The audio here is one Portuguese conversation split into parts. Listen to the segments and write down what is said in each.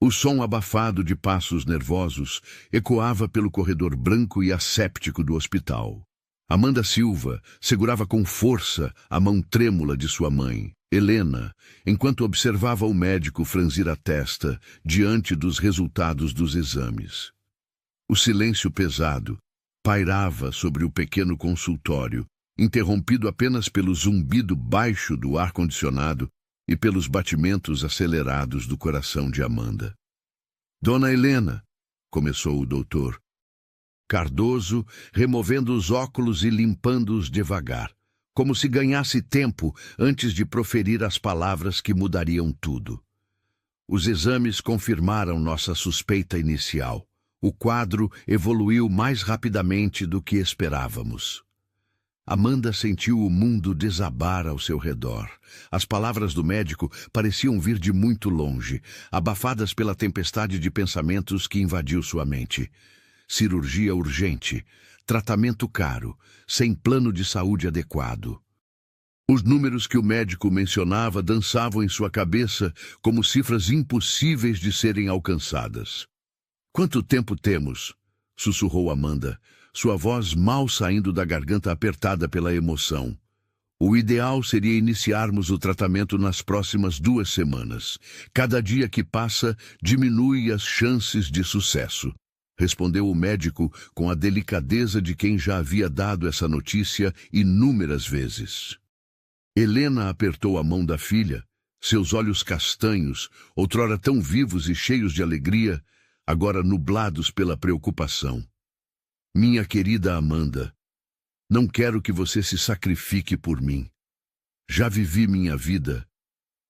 O som abafado de passos nervosos ecoava pelo corredor branco e asséptico do hospital. Amanda Silva segurava com força a mão trêmula de sua mãe, Helena, enquanto observava o médico franzir a testa diante dos resultados dos exames. O silêncio pesado pairava sobre o pequeno consultório, interrompido apenas pelo zumbido baixo do ar-condicionado e pelos batimentos acelerados do coração de Amanda. "Dona Helena", começou o doutor Cardoso, removendo os óculos e limpando-os devagar, como se ganhasse tempo antes de proferir as palavras que mudariam tudo. "Os exames confirmaram nossa suspeita inicial. O quadro evoluiu mais rapidamente do que esperávamos." Amanda sentiu o mundo desabar ao seu redor. As palavras do médico pareciam vir de muito longe, abafadas pela tempestade de pensamentos que invadiu sua mente. Cirurgia urgente, tratamento caro, sem plano de saúde adequado. Os números que o médico mencionava dançavam em sua cabeça como cifras impossíveis de serem alcançadas. "Quanto tempo temos?" sussurrou Amanda, sua voz mal saindo da garganta apertada pela emoção. "O ideal seria iniciarmos o tratamento nas próximas 2 semanas. Cada dia que passa diminui as chances de sucesso", respondeu o médico com a delicadeza de quem já havia dado essa notícia inúmeras vezes. Helena apertou a mão da filha, seus olhos castanhos, outrora tão vivos e cheios de alegria, agora nublados pela preocupação. "Minha querida Amanda, não quero que você se sacrifique por mim. Já vivi minha vida."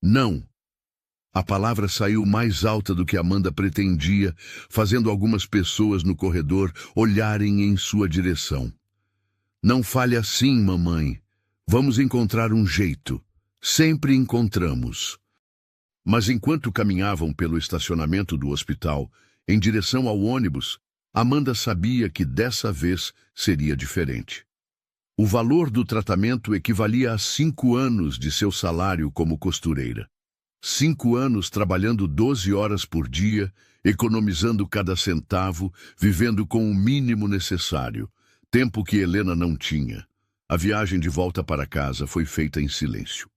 "Não." A palavra saiu mais alta do que Amanda pretendia, fazendo algumas pessoas no corredor olharem em sua direção. "Não fale assim, mamãe. Vamos encontrar um jeito. Sempre encontramos." Mas enquanto caminhavam pelo estacionamento do hospital, em direção ao ônibus, Amanda sabia que dessa vez seria diferente. O valor do tratamento equivalia a 5 anos de seu salário como costureira. 5 anos trabalhando 12 horas por dia, economizando cada centavo, vivendo com o mínimo necessário, tempo que Helena não tinha. A viagem de volta para casa foi feita em silêncio.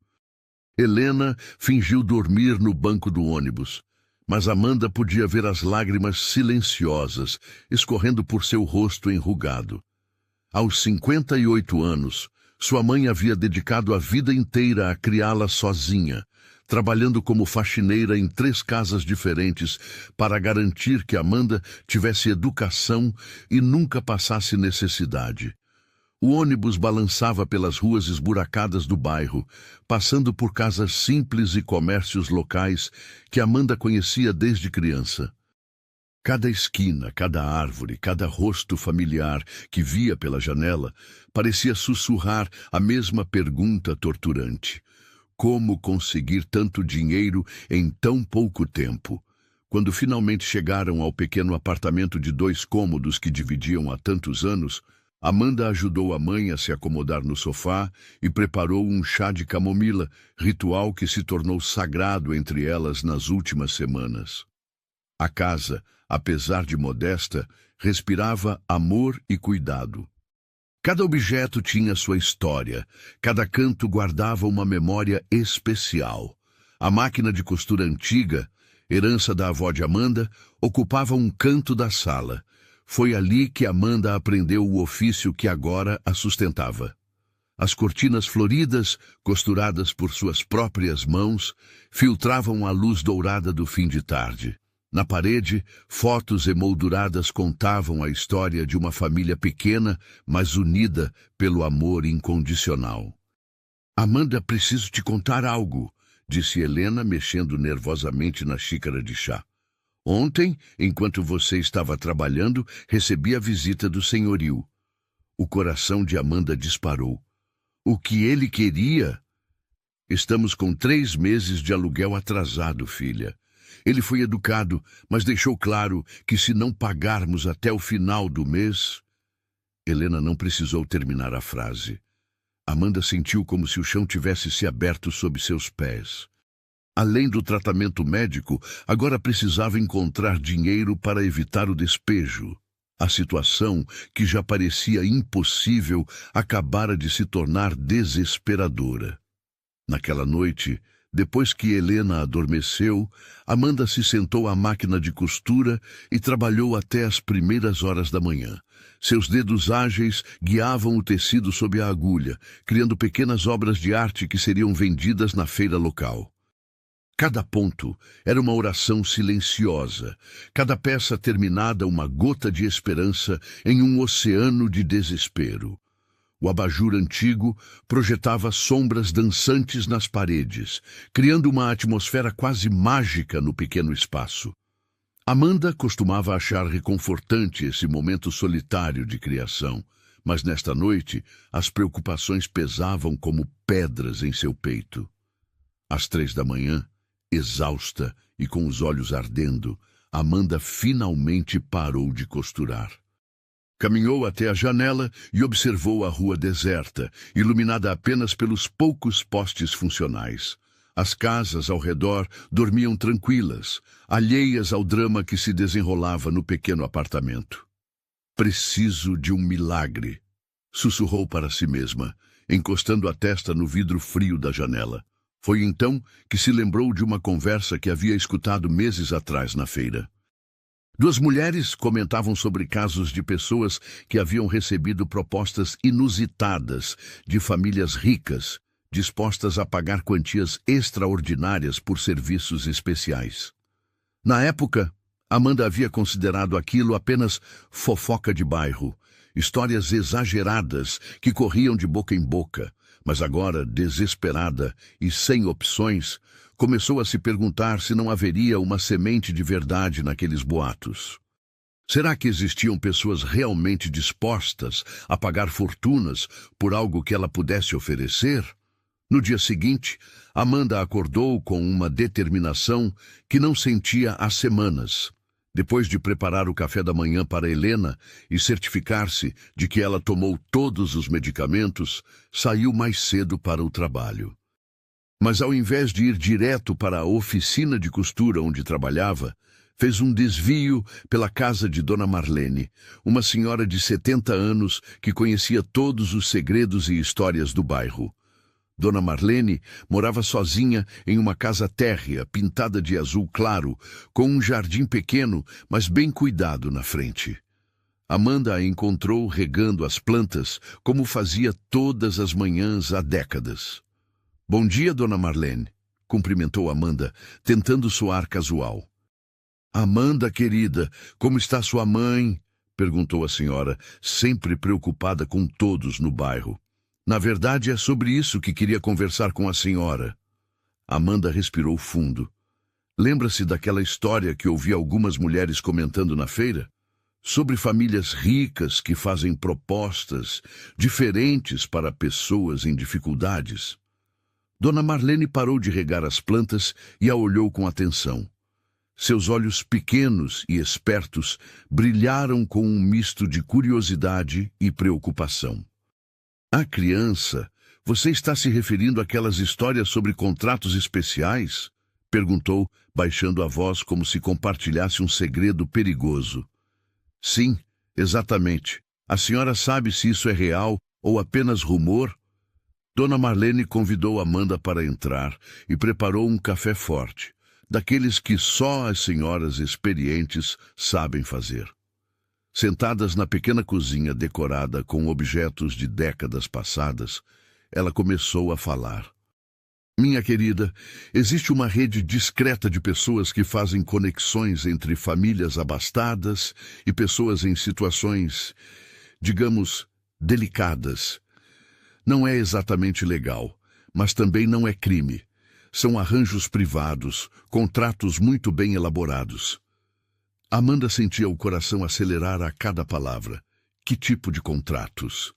Helena fingiu dormir no banco do ônibus, mas Amanda podia ver as lágrimas silenciosas escorrendo por seu rosto enrugado. Aos 58 anos, sua mãe havia dedicado a vida inteira a criá-la sozinha, trabalhando como faxineira em 3 casas diferentes para garantir que Amanda tivesse educação e nunca passasse necessidade. O ônibus balançava pelas ruas esburacadas do bairro, passando por casas simples e comércios locais que Amanda conhecia desde criança. Cada esquina, cada árvore, cada rosto familiar que via pela janela parecia sussurrar a mesma pergunta torturante: como conseguir tanto dinheiro em tão pouco tempo? Quando finalmente chegaram ao pequeno apartamento de 2 cômodos que dividiam há tantos anos, Amanda ajudou a mãe a se acomodar no sofá e preparou um chá de camomila, ritual que se tornou sagrado entre elas nas últimas semanas. A casa, apesar de modesta, respirava amor e cuidado. Cada objeto tinha sua história, cada canto guardava uma memória especial. A máquina de costura antiga, herança da avó de Amanda, ocupava um canto da sala. Foi ali que Amanda aprendeu o ofício que agora a sustentava. As cortinas floridas, costuradas por suas próprias mãos, filtravam a luz dourada do fim de tarde. Na parede, fotos emolduradas contavam a história de uma família pequena, mas unida pelo amor incondicional. "Amanda, preciso te contar algo", disse Helena, mexendo nervosamente na xícara de chá. "Ontem, enquanto você estava trabalhando, recebi a visita do senhorio." O coração de Amanda disparou. O que ele queria? "Estamos com 3 meses de aluguel atrasado, filha. Ele foi educado, mas deixou claro que se não pagarmos até o final do mês..." Helena não precisou terminar a frase. Amanda sentiu como se o chão tivesse se aberto sob seus pés. Além do tratamento médico, agora precisava encontrar dinheiro para evitar o despejo. A situação, que já parecia impossível, acabara de se tornar desesperadora. Naquela noite, depois que Helena adormeceu, Amanda se sentou à máquina de costura e trabalhou até as primeiras horas da manhã. Seus dedos ágeis guiavam o tecido sob a agulha, criando pequenas obras de arte que seriam vendidas na feira local. Cada ponto era uma oração silenciosa, cada peça terminada uma gota de esperança em um oceano de desespero. O abajur antigo projetava sombras dançantes nas paredes, criando uma atmosfera quase mágica no pequeno espaço. Amanda costumava achar reconfortante esse momento solitário de criação, mas nesta noite as preocupações pesavam como pedras em seu peito. Às 3 da manhã, exausta e com os olhos ardendo, Amanda finalmente parou de costurar. Caminhou até a janela e observou a rua deserta, iluminada apenas pelos poucos postes funcionais. As casas ao redor dormiam tranquilas, alheias ao drama que se desenrolava no pequeno apartamento. "Preciso de um milagre", sussurrou para si mesma, encostando a testa no vidro frio da janela. Foi então que se lembrou de uma conversa que havia escutado meses atrás na feira. Duas mulheres comentavam sobre casos de pessoas que haviam recebido propostas inusitadas de famílias ricas, dispostas a pagar quantias extraordinárias por serviços especiais. Na época, Amanda havia considerado aquilo apenas fofoca de bairro, histórias exageradas que corriam de boca em boca, mas agora, desesperada e sem opções, começou a se perguntar se não haveria uma semente de verdade naqueles boatos. Será que existiam pessoas realmente dispostas a pagar fortunas por algo que ela pudesse oferecer? No dia seguinte, Amanda acordou com uma determinação que não sentia há semanas. Depois de preparar o café da manhã para Helena e certificar-se de que ela tomou todos os medicamentos, saiu mais cedo para o trabalho. Mas ao invés de ir direto para a oficina de costura onde trabalhava, fez um desvio pela casa de Dona Marlene, uma senhora de 70 anos que conhecia todos os segredos e histórias do bairro. Dona Marlene morava sozinha em uma casa térrea, pintada de azul claro, com um jardim pequeno, mas bem cuidado na frente. Amanda a encontrou regando as plantas, como fazia todas as manhãs há décadas. "Bom dia, Dona Marlene", cumprimentou Amanda, tentando soar casual. "Amanda, querida, como está sua mãe?", perguntou a senhora, sempre preocupada com todos no bairro. "Na verdade, é sobre isso que queria conversar com a senhora." Amanda respirou fundo. Lembra-se daquela história que ouvi algumas mulheres comentando na feira? Sobre famílias ricas que fazem propostas diferentes para pessoas em dificuldades. Dona Marlene parou de regar as plantas e a olhou com atenção. Seus olhos pequenos e espertos brilharam com um misto de curiosidade e preocupação. "Ah, criança, você está se referindo àquelas histórias sobre contratos especiais?", perguntou, baixando a voz como se compartilhasse um segredo perigoso. "Sim, exatamente. A senhora sabe se isso é real ou apenas rumor?" Dona Marlene convidou Amanda para entrar e preparou um café forte, daqueles que só as senhoras experientes sabem fazer. Sentadas na pequena cozinha decorada com objetos de décadas passadas, ela começou a falar. "Minha querida, existe uma rede discreta de pessoas que fazem conexões entre famílias abastadas e pessoas em situações, digamos, delicadas. Não é exatamente legal, mas também não é crime. São arranjos privados, contratos muito bem elaborados." Amanda sentia o coração acelerar a cada palavra. Que tipo de contratos?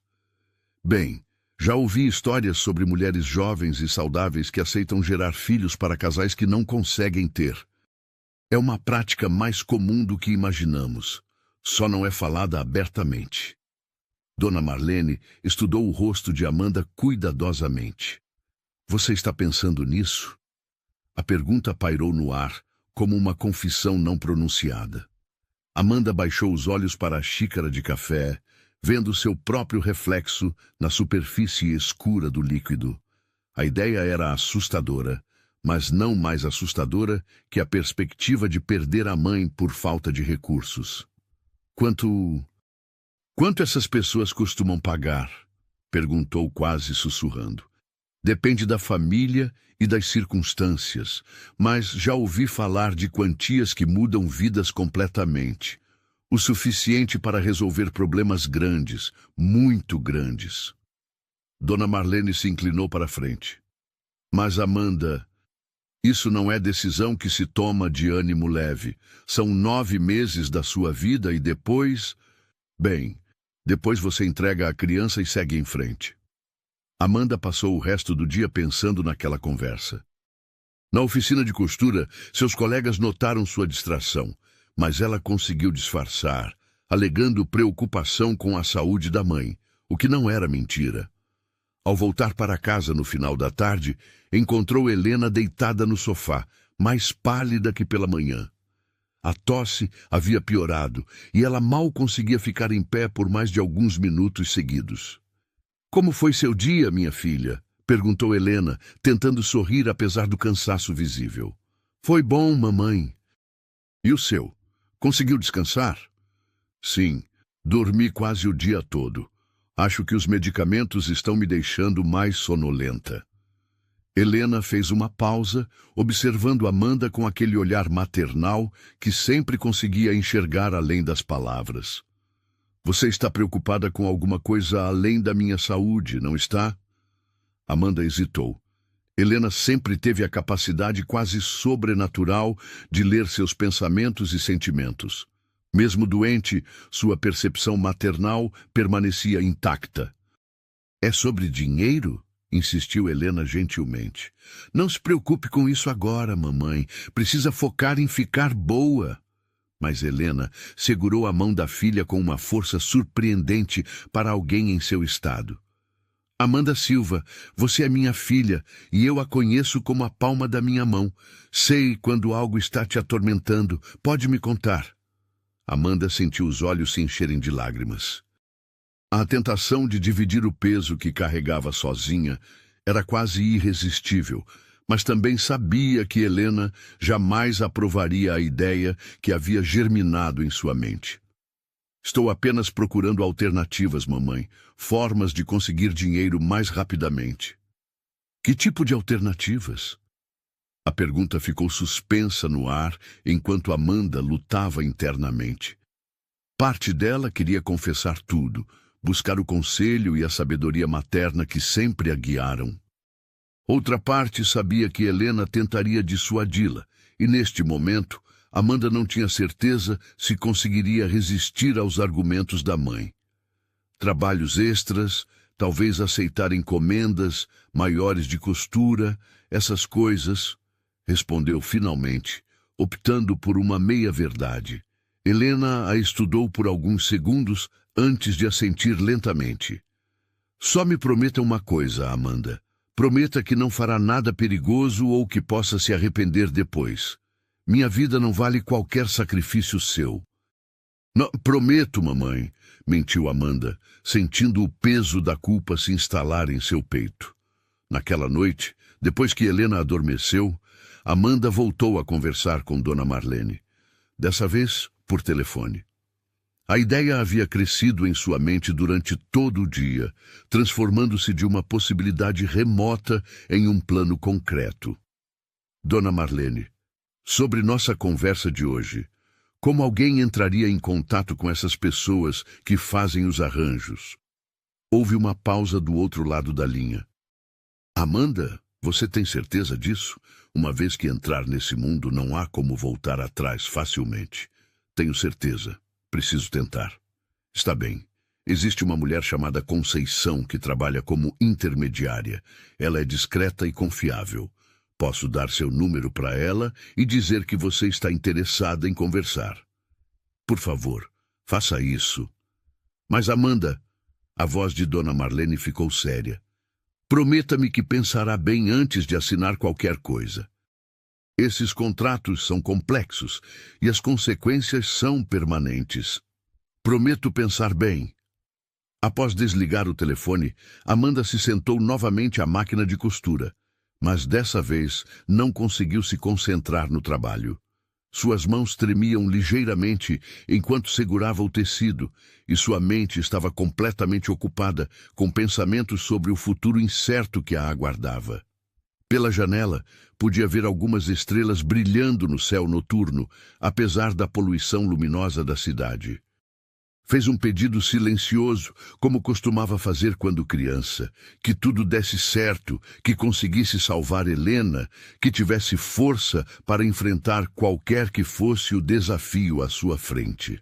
"Bem, já ouvi histórias sobre mulheres jovens e saudáveis que aceitam gerar filhos para casais que não conseguem ter. É uma prática mais comum do que imaginamos. Só não é falada abertamente." Dona Marlene estudou o rosto de Amanda cuidadosamente. "Você está pensando nisso?" A pergunta pairou no ar, como uma confissão não pronunciada. Amanda baixou os olhos para a xícara de café, vendo seu próprio reflexo na superfície escura do líquido. A ideia era assustadora, mas não mais assustadora que a perspectiva de perder a mãe por falta de recursos. Quanto essas pessoas costumam pagar? Perguntou quase sussurrando. Depende da família e das circunstâncias, mas já ouvi falar de quantias que mudam vidas completamente. O suficiente para resolver problemas grandes, muito grandes. Dona Marlene se inclinou para a frente. Mas, Amanda, isso não é decisão que se toma de ânimo leve. São 9 meses da sua vida e depois... Bem, depois você entrega a criança e segue em frente. Amanda passou o resto do dia pensando naquela conversa. Na oficina de costura, seus colegas notaram sua distração, mas ela conseguiu disfarçar, alegando preocupação com a saúde da mãe, o que não era mentira. Ao voltar para casa no final da tarde, encontrou Helena deitada no sofá, mais pálida que pela manhã. A tosse havia piorado e ela mal conseguia ficar em pé por mais de alguns minutos seguidos. Como foi seu dia, minha filha? Perguntou Helena, tentando sorrir apesar do cansaço visível. Foi bom, mamãe. E o seu? Conseguiu descansar? Sim, dormi quase o dia todo. Acho que os medicamentos estão me deixando mais sonolenta. Helena fez uma pausa, observando Amanda com aquele olhar maternal que sempre conseguia enxergar além das palavras. Você está preocupada com alguma coisa além da minha saúde, não está? Amanda hesitou. Helena sempre teve a capacidade quase sobrenatural de ler seus pensamentos e sentimentos. Mesmo doente, sua percepção maternal permanecia intacta. É sobre dinheiro? Insistiu Helena gentilmente. Não se preocupe com isso agora, mamãe. Precisa focar em ficar boa. Mas Helena segurou a mão da filha com uma força surpreendente para alguém em seu estado. Amanda Silva, você é minha filha e eu a conheço como a palma da minha mão. Sei quando algo está te atormentando. Pode me contar. Amanda sentiu os olhos se encherem de lágrimas. A tentação de dividir o peso que carregava sozinha era quase irresistível, mas também sabia que Helena jamais aprovaria a ideia que havia germinado em sua mente. Estou apenas procurando alternativas, mamãe, formas de conseguir dinheiro mais rapidamente. Que tipo de alternativas? A pergunta ficou suspensa no ar enquanto Amanda lutava internamente. Parte dela queria confessar tudo, buscar o conselho e a sabedoria materna que sempre a guiaram. Outra parte sabia que Helena tentaria dissuadi-la, e neste momento, Amanda não tinha certeza se conseguiria resistir aos argumentos da mãe. Trabalhos extras, talvez aceitar encomendas maiores de costura, essas coisas, respondeu finalmente, optando por uma meia-verdade. Helena a estudou por alguns segundos antes de assentir lentamente. Só me prometa uma coisa, Amanda. Prometa que não fará nada perigoso ou que possa se arrepender depois. Minha vida não vale qualquer sacrifício seu. Não, prometo, mamãe, mentiu Amanda, sentindo o peso da culpa se instalar em seu peito. Naquela noite, depois que Helena adormeceu, Amanda voltou a conversar com Dona Marlene. Dessa vez, por telefone. A ideia havia crescido em sua mente durante todo o dia, transformando-se de uma possibilidade remota em um plano concreto. Dona Marlene, sobre nossa conversa de hoje, como alguém entraria em contato com essas pessoas que fazem os arranjos? Houve uma pausa do outro lado da linha. Amanda, você tem certeza disso? Uma vez que entrar nesse mundo, não há como voltar atrás facilmente. Tenho certeza. Preciso tentar. Está bem. Existe uma mulher chamada Conceição que trabalha como intermediária. Ela é discreta e confiável. Posso dar seu número para ela e dizer que você está interessada em conversar. Por favor, faça isso. Mas, Amanda, a voz de Dona Marlene ficou séria. Prometa-me que pensará bem antes de assinar qualquer coisa. Esses contratos são complexos e as consequências são permanentes. Prometo pensar bem. Após desligar o telefone, Amanda se sentou novamente à máquina de costura, mas dessa vez não conseguiu se concentrar no trabalho. Suas mãos tremiam ligeiramente enquanto segurava o tecido, e sua mente estava completamente ocupada com pensamentos sobre o futuro incerto que a aguardava. Pela janela, podia ver algumas estrelas brilhando no céu noturno, apesar da poluição luminosa da cidade. Fez um pedido silencioso, como costumava fazer quando criança, que tudo desse certo, que conseguisse salvar Helena, que tivesse força para enfrentar qualquer que fosse o desafio à sua frente.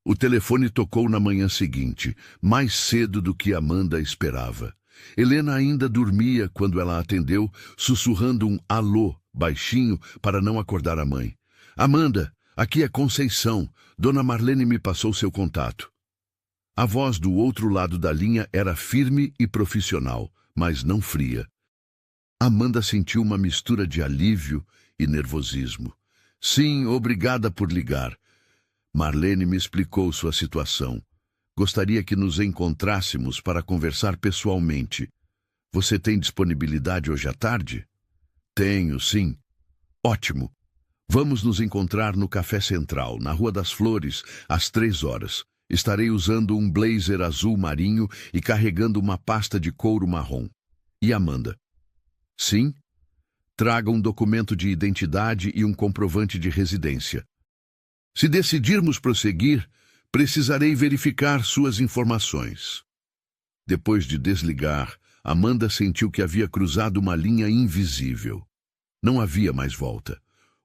O telefone tocou na manhã seguinte, mais cedo do que Amanda esperava. Helena ainda dormia quando ela atendeu, sussurrando um alô baixinho para não acordar a mãe. Amanda, aqui é Conceição. Dona Marlene me passou seu contato. A voz do outro lado da linha era firme e profissional, mas não fria. Amanda sentiu uma mistura de alívio e nervosismo. Sim, obrigada por ligar. Marlene me explicou sua situação. Gostaria que nos encontrássemos para conversar pessoalmente. Você tem disponibilidade hoje à tarde? Tenho, sim. Ótimo. Vamos nos encontrar no Café Central, na Rua das Flores, às 3 horas. Estarei usando um blazer azul marinho e carregando uma pasta de couro marrom. E Amanda? Sim? Traga um documento de identidade e um comprovante de residência. Se decidirmos prosseguir, precisarei verificar suas informações. Depois de desligar, Amanda sentiu que havia cruzado uma linha invisível. Não havia mais volta.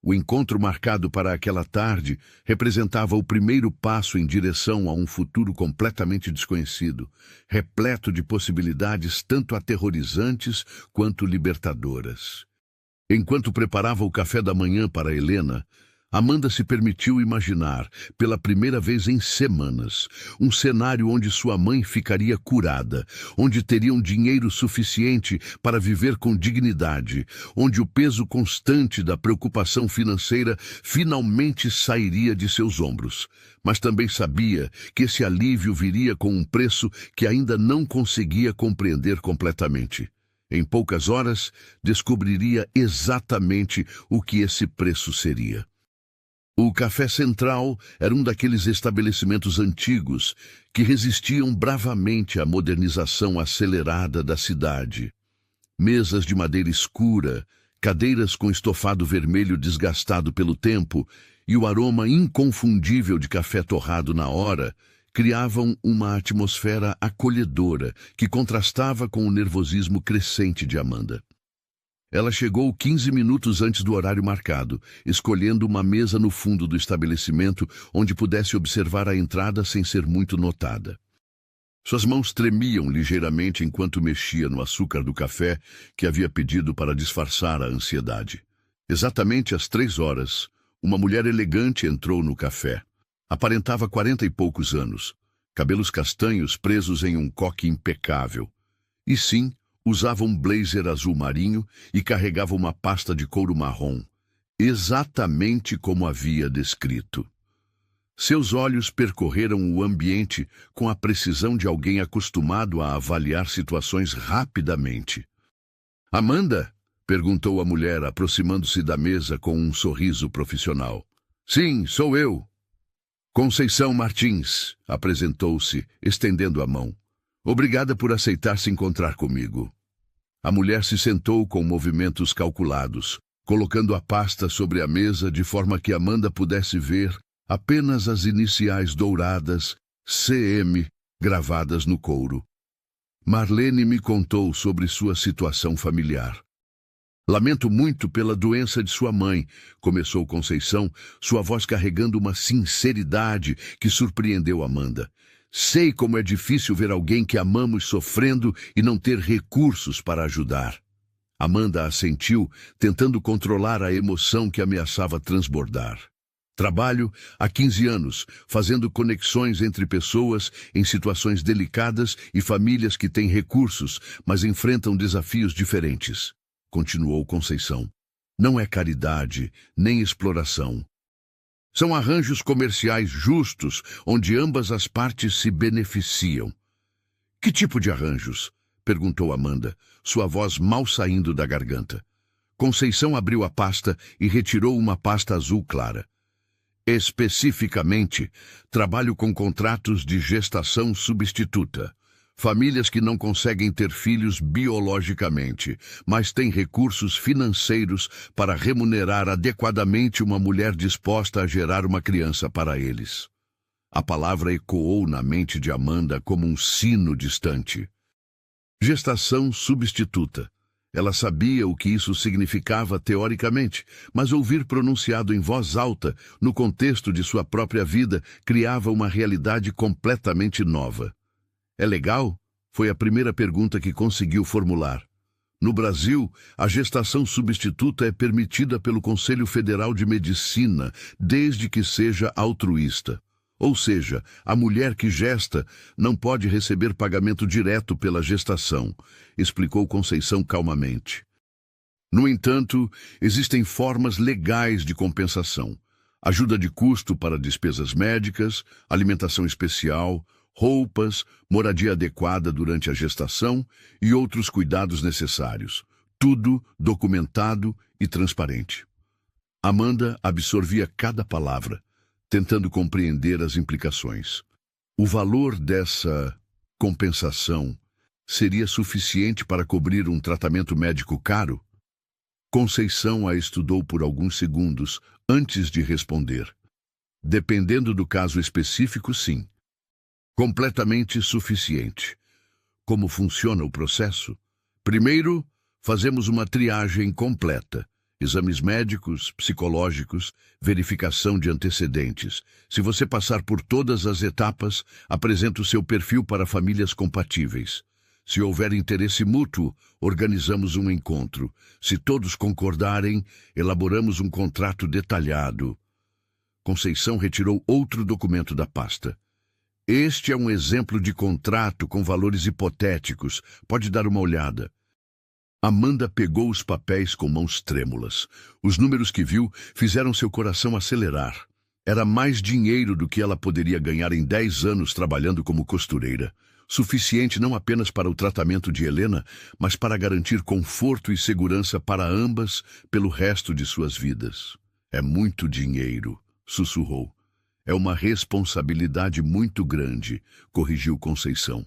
O encontro marcado para aquela tarde representava o primeiro passo em direção a um futuro completamente desconhecido, repleto de possibilidades tanto aterrorizantes quanto libertadoras. Enquanto preparava o café da manhã para Helena, Amanda se permitiu imaginar, pela primeira vez em semanas, um cenário onde sua mãe ficaria curada, onde teriam dinheiro suficiente para viver com dignidade, onde o peso constante da preocupação financeira finalmente sairia de seus ombros. Mas também sabia que esse alívio viria com um preço que ainda não conseguia compreender completamente. Em poucas horas, descobriria exatamente o que esse preço seria. O Café Central era um daqueles estabelecimentos antigos que resistiam bravamente à modernização acelerada da cidade. Mesas de madeira escura, cadeiras com estofado vermelho desgastado pelo tempo e o aroma inconfundível de café torrado na hora criavam uma atmosfera acolhedora que contrastava com o nervosismo crescente de Amanda. Ela chegou 15 minutos antes do horário marcado, escolhendo uma mesa no fundo do estabelecimento onde pudesse observar a entrada sem ser muito notada. Suas mãos tremiam ligeiramente enquanto mexia no açúcar do café que havia pedido para disfarçar a ansiedade. Exatamente às 3 horas, uma mulher elegante entrou no café. Aparentava 40 e poucos anos, cabelos castanhos presos em um coque impecável. E sim, usava um blazer azul marinho e carregava uma pasta de couro marrom, exatamente como havia descrito. Seus olhos percorreram o ambiente com a precisão de alguém acostumado a avaliar situações rapidamente. Amanda? Perguntou a mulher, aproximando-se da mesa com um sorriso profissional. Sim, sou eu. Conceição Martins, apresentou-se, estendendo a mão. Obrigada por aceitar se encontrar comigo. A mulher se sentou com movimentos calculados, colocando a pasta sobre a mesa de forma que Amanda pudesse ver apenas as iniciais douradas CM gravadas no couro. Marlene me contou sobre sua situação familiar. Lamento muito pela doença de sua mãe, começou Conceição, sua voz carregando uma sinceridade que surpreendeu Amanda. Sei como é difícil ver alguém que amamos sofrendo e não ter recursos para ajudar. Amanda assentiu, tentando controlar a emoção que ameaçava transbordar. Trabalho há 15 anos, fazendo conexões entre pessoas em situações delicadas e famílias que têm recursos, mas enfrentam desafios diferentes. Continuou Conceição. Não é caridade, nem exploração. São arranjos comerciais justos, onde ambas as partes se beneficiam. Que tipo de arranjos? Perguntou Amanda, sua voz mal saindo da garganta. Conceição abriu a pasta e retirou uma pasta azul clara. Especificamente, trabalho com contratos de gestação substituta. Famílias que não conseguem ter filhos biologicamente, mas têm recursos financeiros para remunerar adequadamente uma mulher disposta a gerar uma criança para eles. A palavra ecoou na mente de Amanda como um sino distante. Gestação substituta. Ela sabia o que isso significava teoricamente, mas ouvir pronunciado em voz alta, no contexto de sua própria vida, criava uma realidade completamente nova. É legal? Foi a primeira pergunta que conseguiu formular. No Brasil, a gestação substituta é permitida pelo Conselho Federal de Medicina, desde que seja altruísta. Ou seja, a mulher que gesta não pode receber pagamento direto pela gestação, explicou Conceição calmamente. No entanto, existem formas legais de compensação. Ajuda de custo para despesas médicas, alimentação especial, roupas, moradia adequada durante a gestação e outros cuidados necessários. Tudo documentado e transparente. Amanda absorvia cada palavra, tentando compreender as implicações. O valor dessa compensação seria suficiente para cobrir um tratamento médico caro? Conceição a estudou por alguns segundos antes de responder. Dependendo do caso específico, sim. Completamente suficiente. Como funciona o processo? Primeiro, fazemos uma triagem completa. Exames médicos, psicológicos, verificação de antecedentes. Se você passar por todas as etapas, apresenta o seu perfil para famílias compatíveis. Se houver interesse mútuo, organizamos um encontro. Se todos concordarem, elaboramos um contrato detalhado. Conceição retirou outro documento da pasta. Este é um exemplo de contrato com valores hipotéticos. Pode dar uma olhada. Amanda pegou os papéis com mãos trêmulas. Os números que viu fizeram seu coração acelerar. Era mais dinheiro do que ela poderia ganhar em 10 anos trabalhando como costureira. Suficiente não apenas para o tratamento de Helena, mas para garantir conforto e segurança para ambas pelo resto de suas vidas. É muito dinheiro, sussurrou. É uma responsabilidade muito grande, corrigiu Conceição.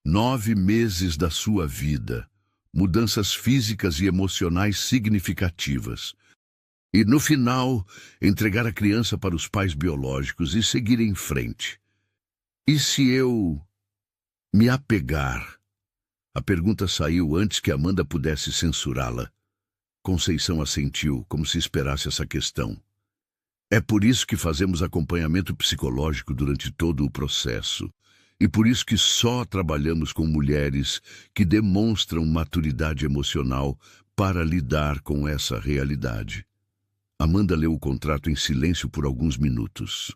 9 meses da sua vida. Mudanças físicas e emocionais significativas. E, no final, entregar a criança para os pais biológicos e seguir em frente. E se eu me apegar? A pergunta saiu antes que Amanda pudesse censurá-la. Conceição assentiu, como se esperasse essa questão. É por isso que fazemos acompanhamento psicológico durante todo o processo. E por isso que só trabalhamos com mulheres que demonstram maturidade emocional para lidar com essa realidade. Amanda leu o contrato em silêncio por alguns minutos.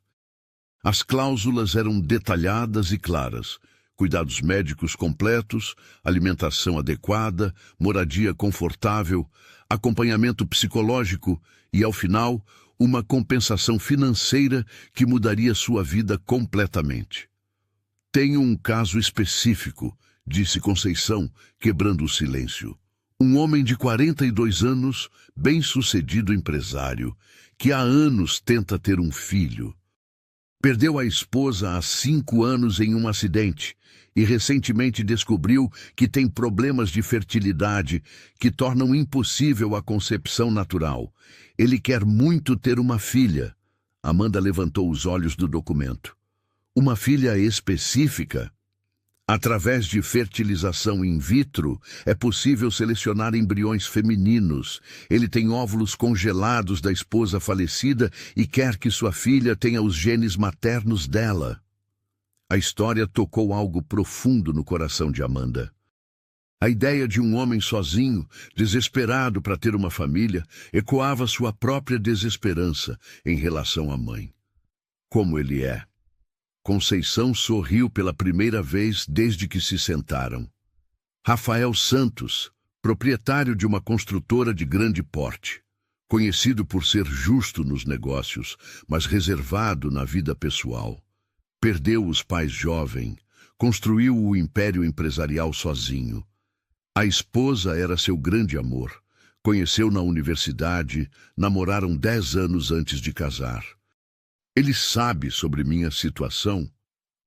As cláusulas eram detalhadas e claras. Cuidados médicos completos, alimentação adequada, moradia confortável, acompanhamento psicológico e, ao final, uma compensação financeira que mudaria sua vida completamente. Tenho um caso específico, disse Conceição, quebrando o silêncio. Um homem de 42 anos, bem-sucedido empresário, que há anos tenta ter um filho. Perdeu a esposa há 5 anos em um acidente e recentemente descobriu que tem problemas de fertilidade que tornam impossível a concepção natural. Ele quer muito ter uma filha. Amanda levantou os olhos do documento. Uma filha específica? Através de fertilização in vitro, é possível selecionar embriões femininos. Ele tem óvulos congelados da esposa falecida e quer que sua filha tenha os genes maternos dela. A história tocou algo profundo no coração de Amanda. A ideia de um homem sozinho, desesperado para ter uma família, ecoava sua própria desesperança em relação à mãe. Como ele é? Conceição sorriu pela primeira vez desde que se sentaram. Rafael Santos, proprietário de uma construtora de grande porte. conhecido por ser justo nos negócios, mas reservado na vida pessoal. Perdeu os pais jovem, construiu o império empresarial sozinho. A esposa era seu grande amor. Conheceu na universidade, namoraram 10 anos antes de casar. Ele sabe sobre minha situação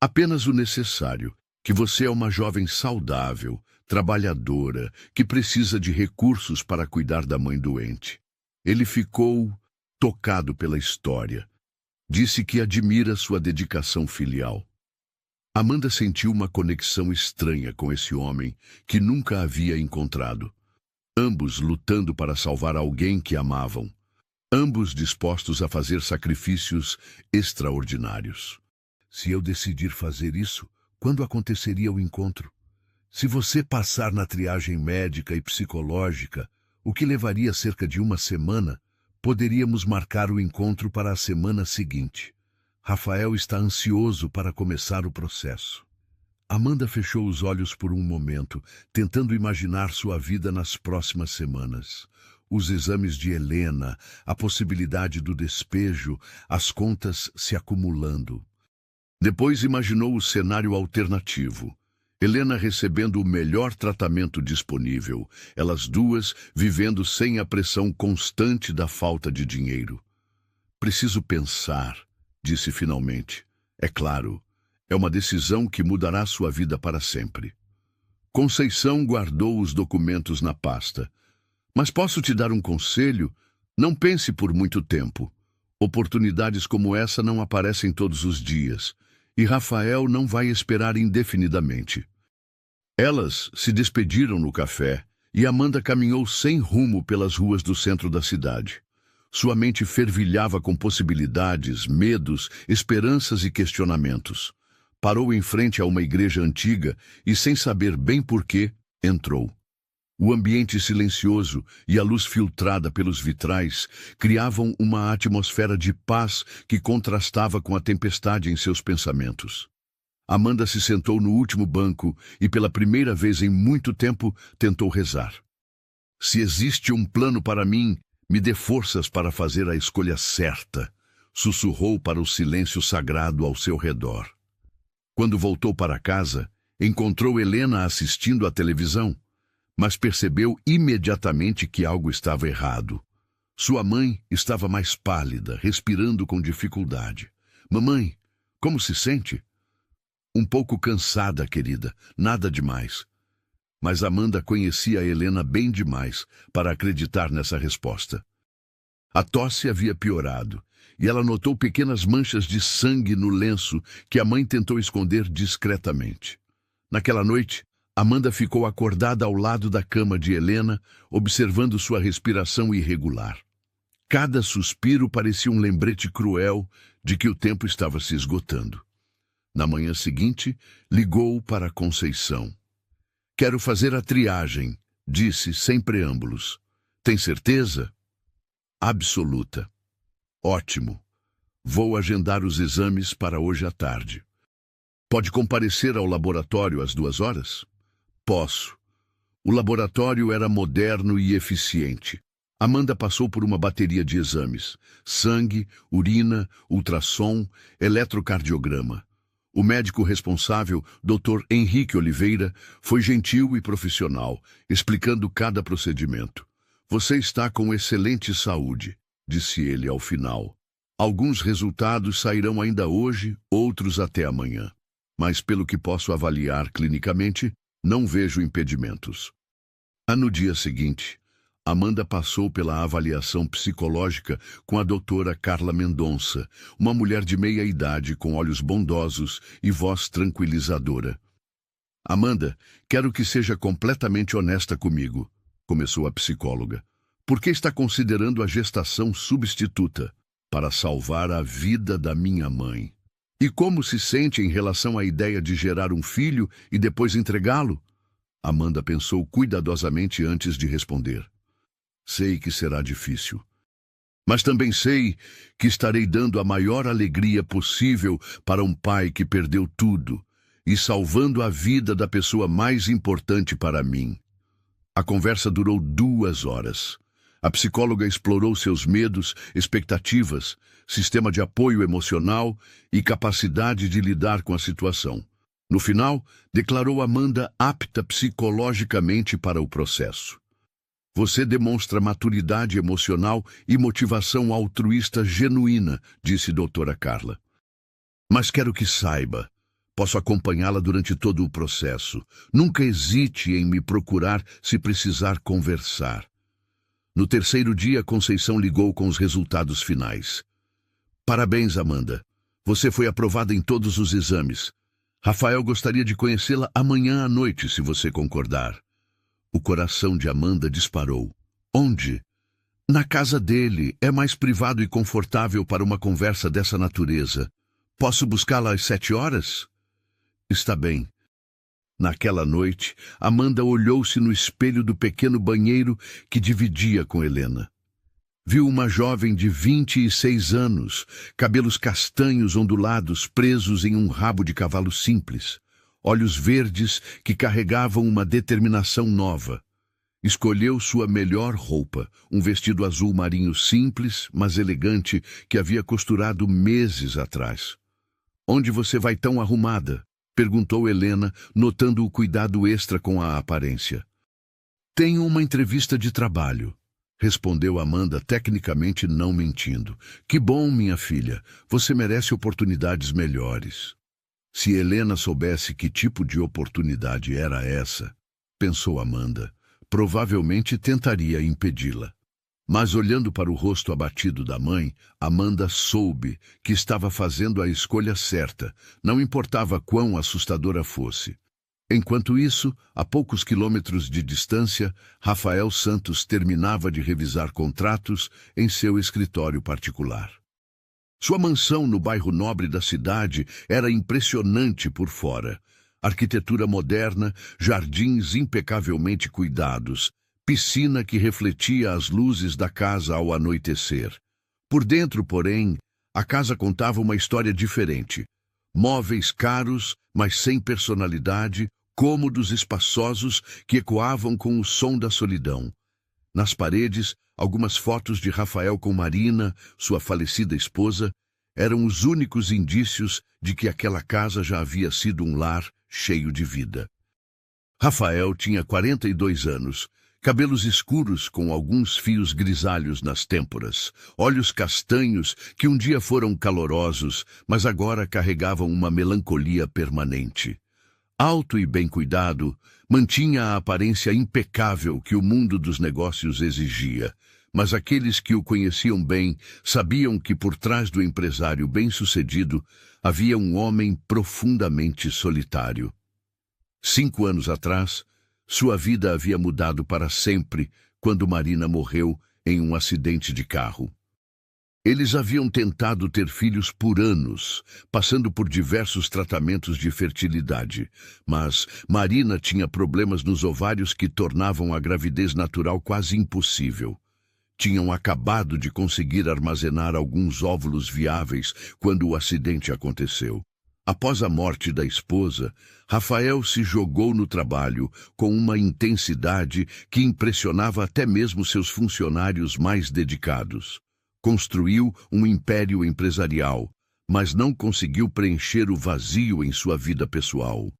apenas o necessário, que você é uma jovem saudável, trabalhadora, que precisa de recursos para cuidar da mãe doente. Ele ficou tocado pela história. Disse que admira sua dedicação filial. Amanda sentiu uma conexão estranha com esse homem que nunca havia encontrado. Ambos lutando para salvar alguém que amavam. Ambos dispostos a fazer sacrifícios extraordinários. Se eu decidir fazer isso, quando aconteceria o encontro? Se você passar na triagem médica e psicológica, o que levaria cerca de 1 semana, poderíamos marcar o encontro para a semana seguinte. Rafael está ansioso para começar o processo. Amanda fechou os olhos por um momento, tentando imaginar sua vida nas próximas semanas. Os exames de Helena, a possibilidade do despejo, as contas se acumulando. Depois imaginou o cenário alternativo. Helena recebendo o melhor tratamento disponível, elas duas vivendo sem a pressão constante da falta de dinheiro. Preciso pensar, disse finalmente. É claro, é uma decisão que mudará sua vida para sempre. Conceição guardou os documentos na pasta. Mas posso te dar um conselho? Não pense por muito tempo. Oportunidades como essa não aparecem todos os dias. E Rafael não vai esperar indefinidamente. Elas se despediram no café e Amanda caminhou sem rumo pelas ruas do centro da cidade. Sua mente fervilhava com possibilidades, medos, esperanças e questionamentos. Parou em frente a uma igreja antiga e, sem saber bem porquê, entrou. O ambiente silencioso e a luz filtrada pelos vitrais criavam uma atmosfera de paz que contrastava com a tempestade em seus pensamentos. Amanda se sentou no último banco e, pela primeira vez em muito tempo, tentou rezar. Se existe um plano para mim, me dê forças para fazer a escolha certa, sussurrou para o silêncio sagrado ao seu redor. Quando voltou para casa, encontrou Helena assistindo à televisão, mas percebeu imediatamente que algo estava errado. Sua mãe estava mais pálida, respirando com dificuldade. Mamãe, como se sente? Um pouco cansada, querida, nada demais. Mas Amanda conhecia a Helena bem demais para acreditar nessa resposta. A tosse havia piorado, e ela notou pequenas manchas de sangue no lenço que a mãe tentou esconder discretamente. Naquela noite, Amanda ficou acordada ao lado da cama de Helena, observando sua respiração irregular. Cada suspiro parecia um lembrete cruel de que o tempo estava se esgotando. Na manhã seguinte, ligou para Conceição. Quero fazer a triagem, disse sem preâmbulos. Tem certeza? Absoluta. Ótimo. Vou agendar os exames para hoje à tarde. Pode comparecer ao laboratório às 2 horas? Posso. O laboratório era moderno e eficiente. Amanda passou por uma bateria de exames: sangue, urina, ultrassom, eletrocardiograma. O médico responsável, Dr. Henrique Oliveira, foi gentil e profissional, explicando cada procedimento. Você está com excelente saúde, disse ele ao final. Alguns resultados sairão ainda hoje, outros até amanhã. Mas pelo que posso avaliar clinicamente, não vejo impedimentos. No dia seguinte, Amanda passou pela avaliação psicológica com a doutora Carla Mendonça, uma mulher de meia idade com olhos bondosos e voz tranquilizadora. Amanda, quero que seja completamente honesta comigo, começou a psicóloga. Por que está considerando a gestação substituta? Para salvar a vida da minha mãe. E como se sente em relação à ideia de gerar um filho e depois entregá-lo? Amanda pensou cuidadosamente antes de responder. Sei que será difícil. Mas também sei que estarei dando a maior alegria possível para um pai que perdeu tudo e salvando a vida da pessoa mais importante para mim. A conversa durou 2 horas. A psicóloga explorou seus medos, expectativas, sistema de apoio emocional e capacidade de lidar com a situação. No final, declarou Amanda apta psicologicamente para o processo. Você demonstra maturidade emocional e motivação altruísta genuína, disse doutora Carla. Mas quero que saiba, posso acompanhá-la durante todo o processo. Nunca hesite em me procurar se precisar conversar. No terceiro dia, Conceição ligou com os resultados finais. Parabéns, Amanda. Você foi aprovada em todos os exames. Rafael gostaria de conhecê-la amanhã à noite, se você concordar. O coração de Amanda disparou. Onde? Na casa dele. É mais privado e confortável para uma conversa dessa natureza. Posso buscá-la às 7 horas? Está bem. Naquela noite, Amanda olhou-se no espelho do pequeno banheiro que dividia com Helena. Viu uma jovem de 26 anos, cabelos castanhos ondulados presos em um rabo de cavalo simples, olhos verdes que carregavam uma determinação nova. Escolheu sua melhor roupa, um vestido azul marinho simples, mas elegante, que havia costurado meses atrás. Onde você vai tão arrumada? Perguntou Helena, notando o cuidado extra com a aparência. Tenho uma entrevista de trabalho, respondeu Amanda, tecnicamente não mentindo. Que bom, minha filha. Você merece oportunidades melhores. Se Helena soubesse que tipo de oportunidade era essa, pensou Amanda, provavelmente tentaria impedi-la. Mas olhando para o rosto abatido da mãe, Amanda soube que estava fazendo a escolha certa, não importava quão assustadora fosse. Enquanto isso, a poucos quilômetros de distância, Rafael Santos terminava de revisar contratos em seu escritório particular. Sua mansão no bairro nobre da cidade era impressionante por fora. Arquitetura moderna, jardins impecavelmente cuidados, piscina que refletia as luzes da casa ao anoitecer. Por dentro, porém, a casa contava uma história diferente. Móveis caros, mas sem personalidade, cômodos espaçosos que ecoavam com o som da solidão. Nas paredes, algumas fotos de Rafael com Marina, sua falecida esposa, eram os únicos indícios de que aquela casa já havia sido um lar cheio de vida. Rafael tinha 42 anos, cabelos escuros com alguns fios grisalhos nas têmporas, olhos castanhos que um dia foram calorosos, mas agora carregavam uma melancolia permanente. Alto e bem cuidado, mantinha a aparência impecável que o mundo dos negócios exigia, mas aqueles que o conheciam bem sabiam que por trás do empresário bem-sucedido havia um homem profundamente solitário. 5 anos atrás, sua vida havia mudado para sempre quando Marina morreu em um acidente de carro. Eles haviam tentado ter filhos por anos, passando por diversos tratamentos de fertilidade, mas Marina tinha problemas nos ovários que tornavam a gravidez natural quase impossível. Tinham acabado de conseguir armazenar alguns óvulos viáveis quando o acidente aconteceu. Após a morte da esposa, Rafael se jogou no trabalho com uma intensidade que impressionava até mesmo seus funcionários mais dedicados. Construiu um império empresarial, mas não conseguiu preencher o vazio em sua vida pessoal.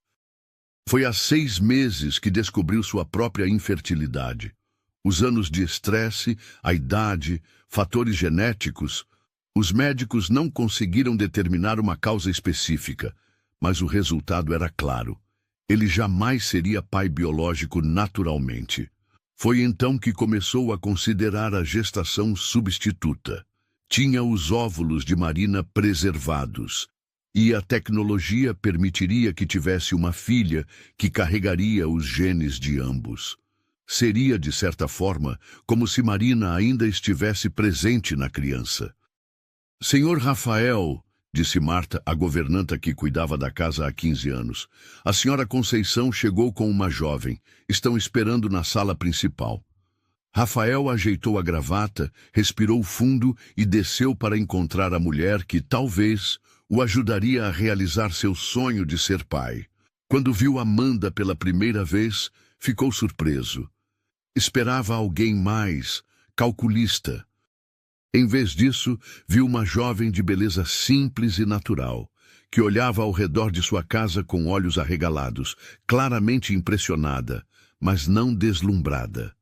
Foi há 6 meses que descobriu sua própria infertilidade. Os anos de estresse, a idade, fatores genéticos. Os médicos não conseguiram determinar uma causa específica, mas o resultado era claro. Ele jamais seria pai biológico naturalmente. Foi então que começou a considerar a gestação substituta. Tinha os óvulos de Marina preservados, e a tecnologia permitiria que tivesse uma filha que carregaria os genes de ambos. Seria, de certa forma, como se Marina ainda estivesse presente na criança. Senhor Rafael, disse Marta, a governanta que cuidava da casa há 15 anos, a senhora Conceição chegou com uma jovem. Estão esperando na sala principal. Rafael ajeitou a gravata, respirou fundo e desceu para encontrar a mulher que, talvez, o ajudaria a realizar seu sonho de ser pai. Quando viu Amanda pela primeira vez, ficou surpreso. Esperava alguém mais calculista. Em vez disso, viu uma jovem de beleza simples e natural, que olhava ao redor de sua casa com olhos arregalados, claramente impressionada, mas não deslumbrada.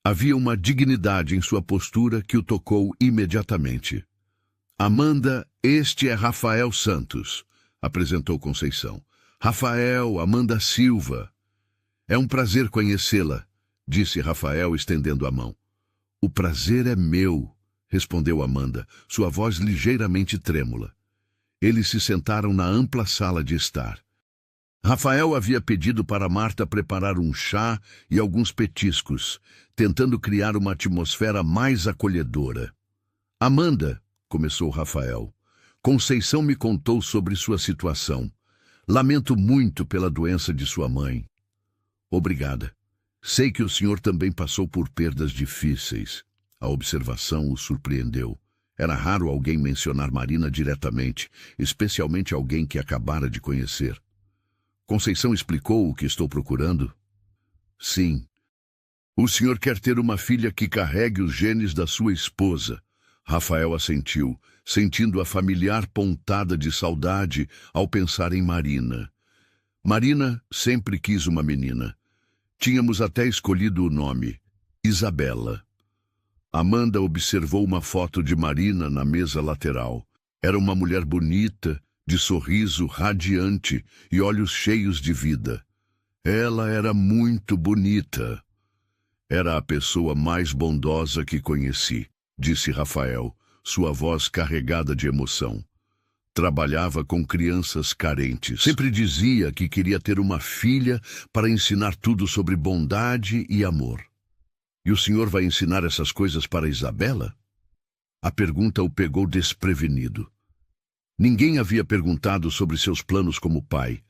Havia uma dignidade em sua postura que o tocou imediatamente. Amanda, este é Rafael Santos, apresentou Conceição. Rafael, Amanda Silva. É um prazer conhecê-la, disse Rafael, estendendo a mão. O prazer é meu, respondeu Amanda, sua voz ligeiramente trêmula. Eles se sentaram na ampla sala de estar. Rafael havia pedido para Marta preparar um chá e alguns petiscos, tentando criar uma atmosfera mais acolhedora. Amanda, começou Rafael, Conceição me contou sobre sua situação. Lamento muito pela doença de sua mãe. Obrigada. Sei que o senhor também passou por perdas difíceis. A observação o surpreendeu. Era raro alguém mencionar Marina diretamente, especialmente alguém que acabara de conhecer. Conceição explicou o que estou procurando? Sim. O senhor quer ter uma filha que carregue os genes da sua esposa. Rafael assentiu, sentindo a familiar pontada de saudade ao pensar em Marina. Marina sempre quis uma menina. Tínhamos até escolhido o nome, Isabela. Amanda observou uma foto de Marina na mesa lateral. Era uma mulher bonita, de sorriso radiante e olhos cheios de vida. Ela era muito bonita. Era a pessoa mais bondosa que conheci, disse Rafael, sua voz carregada de emoção. Trabalhava com crianças carentes. Sempre dizia que queria ter uma filha para ensinar tudo sobre bondade e amor. E o senhor vai ensinar essas coisas para Isabela? A pergunta o pegou desprevenido. Ninguém havia perguntado sobre seus planos como pai,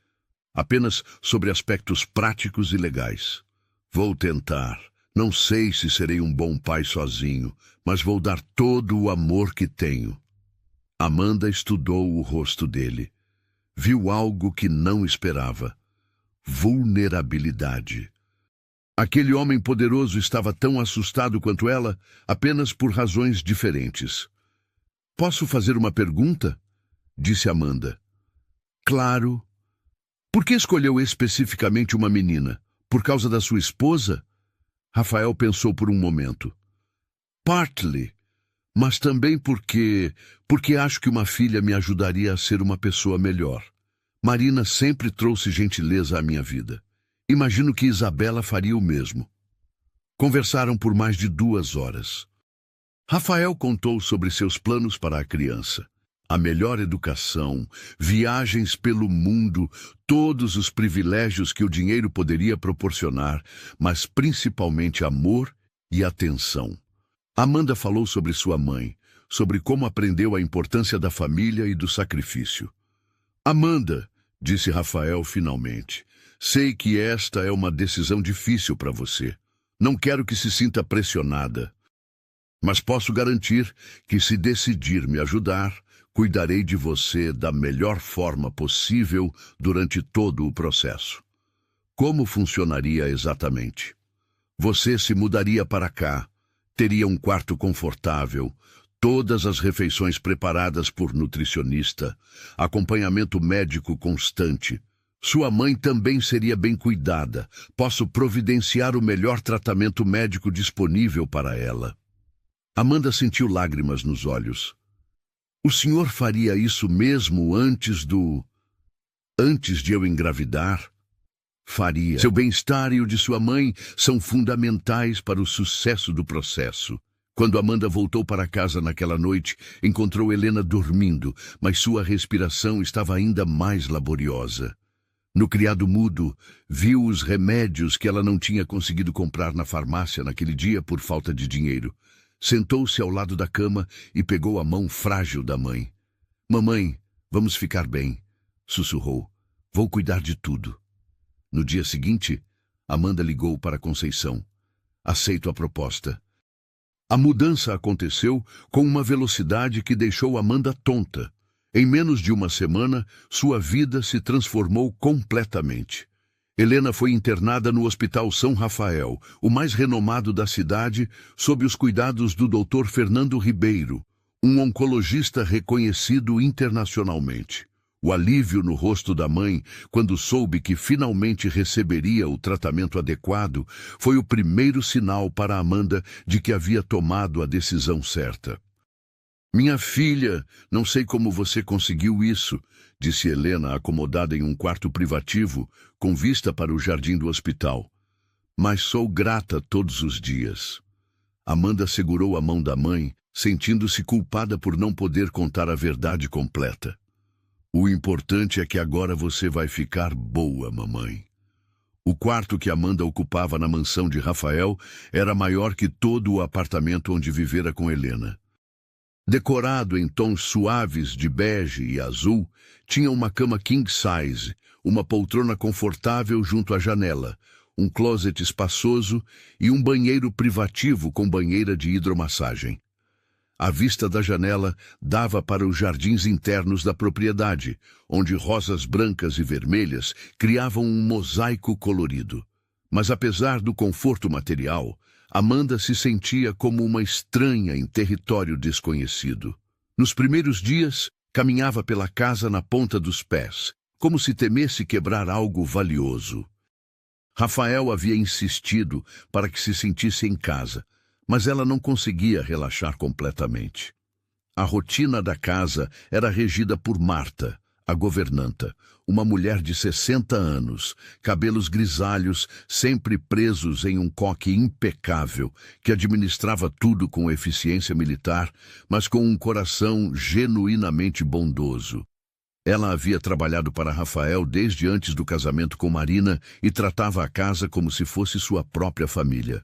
apenas sobre aspectos práticos e legais. Vou tentar. Não sei se serei um bom pai sozinho, mas vou dar todo o amor que tenho. Amanda estudou o rosto dele. Viu algo que não esperava. Vulnerabilidade. Aquele homem poderoso estava tão assustado quanto ela, apenas por razões diferentes. Posso fazer uma pergunta? Disse Amanda. Claro. Por que escolheu especificamente uma menina? Por causa da sua esposa? Rafael pensou por um momento. Partly, mas também porque acho que uma filha me ajudaria a ser uma pessoa melhor. Marina sempre trouxe gentileza à minha vida. Imagino que Isabela faria o mesmo. Conversaram por mais de 2 horas. Rafael contou sobre seus planos para a criança. A melhor educação, viagens pelo mundo, todos os privilégios que o dinheiro poderia proporcionar, mas principalmente amor e atenção. Amanda falou sobre sua mãe, sobre como aprendeu a importância da família e do sacrifício. Amanda, disse Rafael finalmente, sei que esta é uma decisão difícil para você. Não quero que se sinta pressionada. Mas posso garantir que se decidir me ajudar, cuidarei de você da melhor forma possível durante todo o processo. Como funcionaria exatamente? Você se mudaria para cá, teria um quarto confortável, todas as refeições preparadas por nutricionista, acompanhamento médico constante. Sua mãe também seria bem cuidada. Posso providenciar o melhor tratamento médico disponível para ela. Amanda sentiu lágrimas nos olhos. O senhor faria isso mesmo antes de eu engravidar? Faria. Seu bem-estar e o de sua mãe são fundamentais para o sucesso do processo. Quando Amanda voltou para casa naquela noite, encontrou Helena dormindo, mas sua respiração estava ainda mais laboriosa. No criado mudo, viu os remédios que ela não tinha conseguido comprar na farmácia naquele dia por falta de dinheiro. Sentou-se ao lado da cama e pegou a mão frágil da mãe. Mamãe, vamos ficar bem, sussurrou. Vou cuidar de tudo. No dia seguinte, Amanda ligou para Conceição. Aceito a proposta. A mudança aconteceu com uma velocidade que deixou Amanda tonta. Em menos de uma semana, sua vida se transformou completamente. Helena foi internada no Hospital São Rafael, o mais renomado da cidade, sob os cuidados do Dr. Fernando Ribeiro, um oncologista reconhecido internacionalmente. O alívio no rosto da mãe, quando soube que finalmente receberia o tratamento adequado, foi o primeiro sinal para Amanda de que havia tomado a decisão certa. Minha filha, não sei como você conseguiu isso, disse Helena, acomodada em um quarto privativo, com vista para o jardim do hospital. Mas sou grata todos os dias. Amanda segurou a mão da mãe, sentindo-se culpada por não poder contar a verdade completa. O importante é que agora você vai ficar boa, mamãe. O quarto que Amanda ocupava na mansão de Rafael era maior que todo o apartamento onde vivera com Helena. Decorado em tons suaves de bege e azul, tinha uma cama king size, uma poltrona confortável junto à janela, um closet espaçoso e um banheiro privativo com banheira de hidromassagem. A vista da janela dava para os jardins internos da propriedade, onde rosas brancas e vermelhas criavam um mosaico colorido. Mas apesar do conforto material, Amanda se sentia como uma estranha em território desconhecido. Nos primeiros dias, caminhava pela casa na ponta dos pés, como se temesse quebrar algo valioso. Rafael havia insistido para que se sentisse em casa, mas ela não conseguia relaxar completamente. A rotina da casa era regida por Marta, a governanta, uma mulher de 60 anos, cabelos grisalhos, sempre presos em um coque impecável, que administrava tudo com eficiência militar, mas com um coração genuinamente bondoso. Ela havia trabalhado para Rafael desde antes do casamento com Marina e tratava a casa como se fosse sua própria família.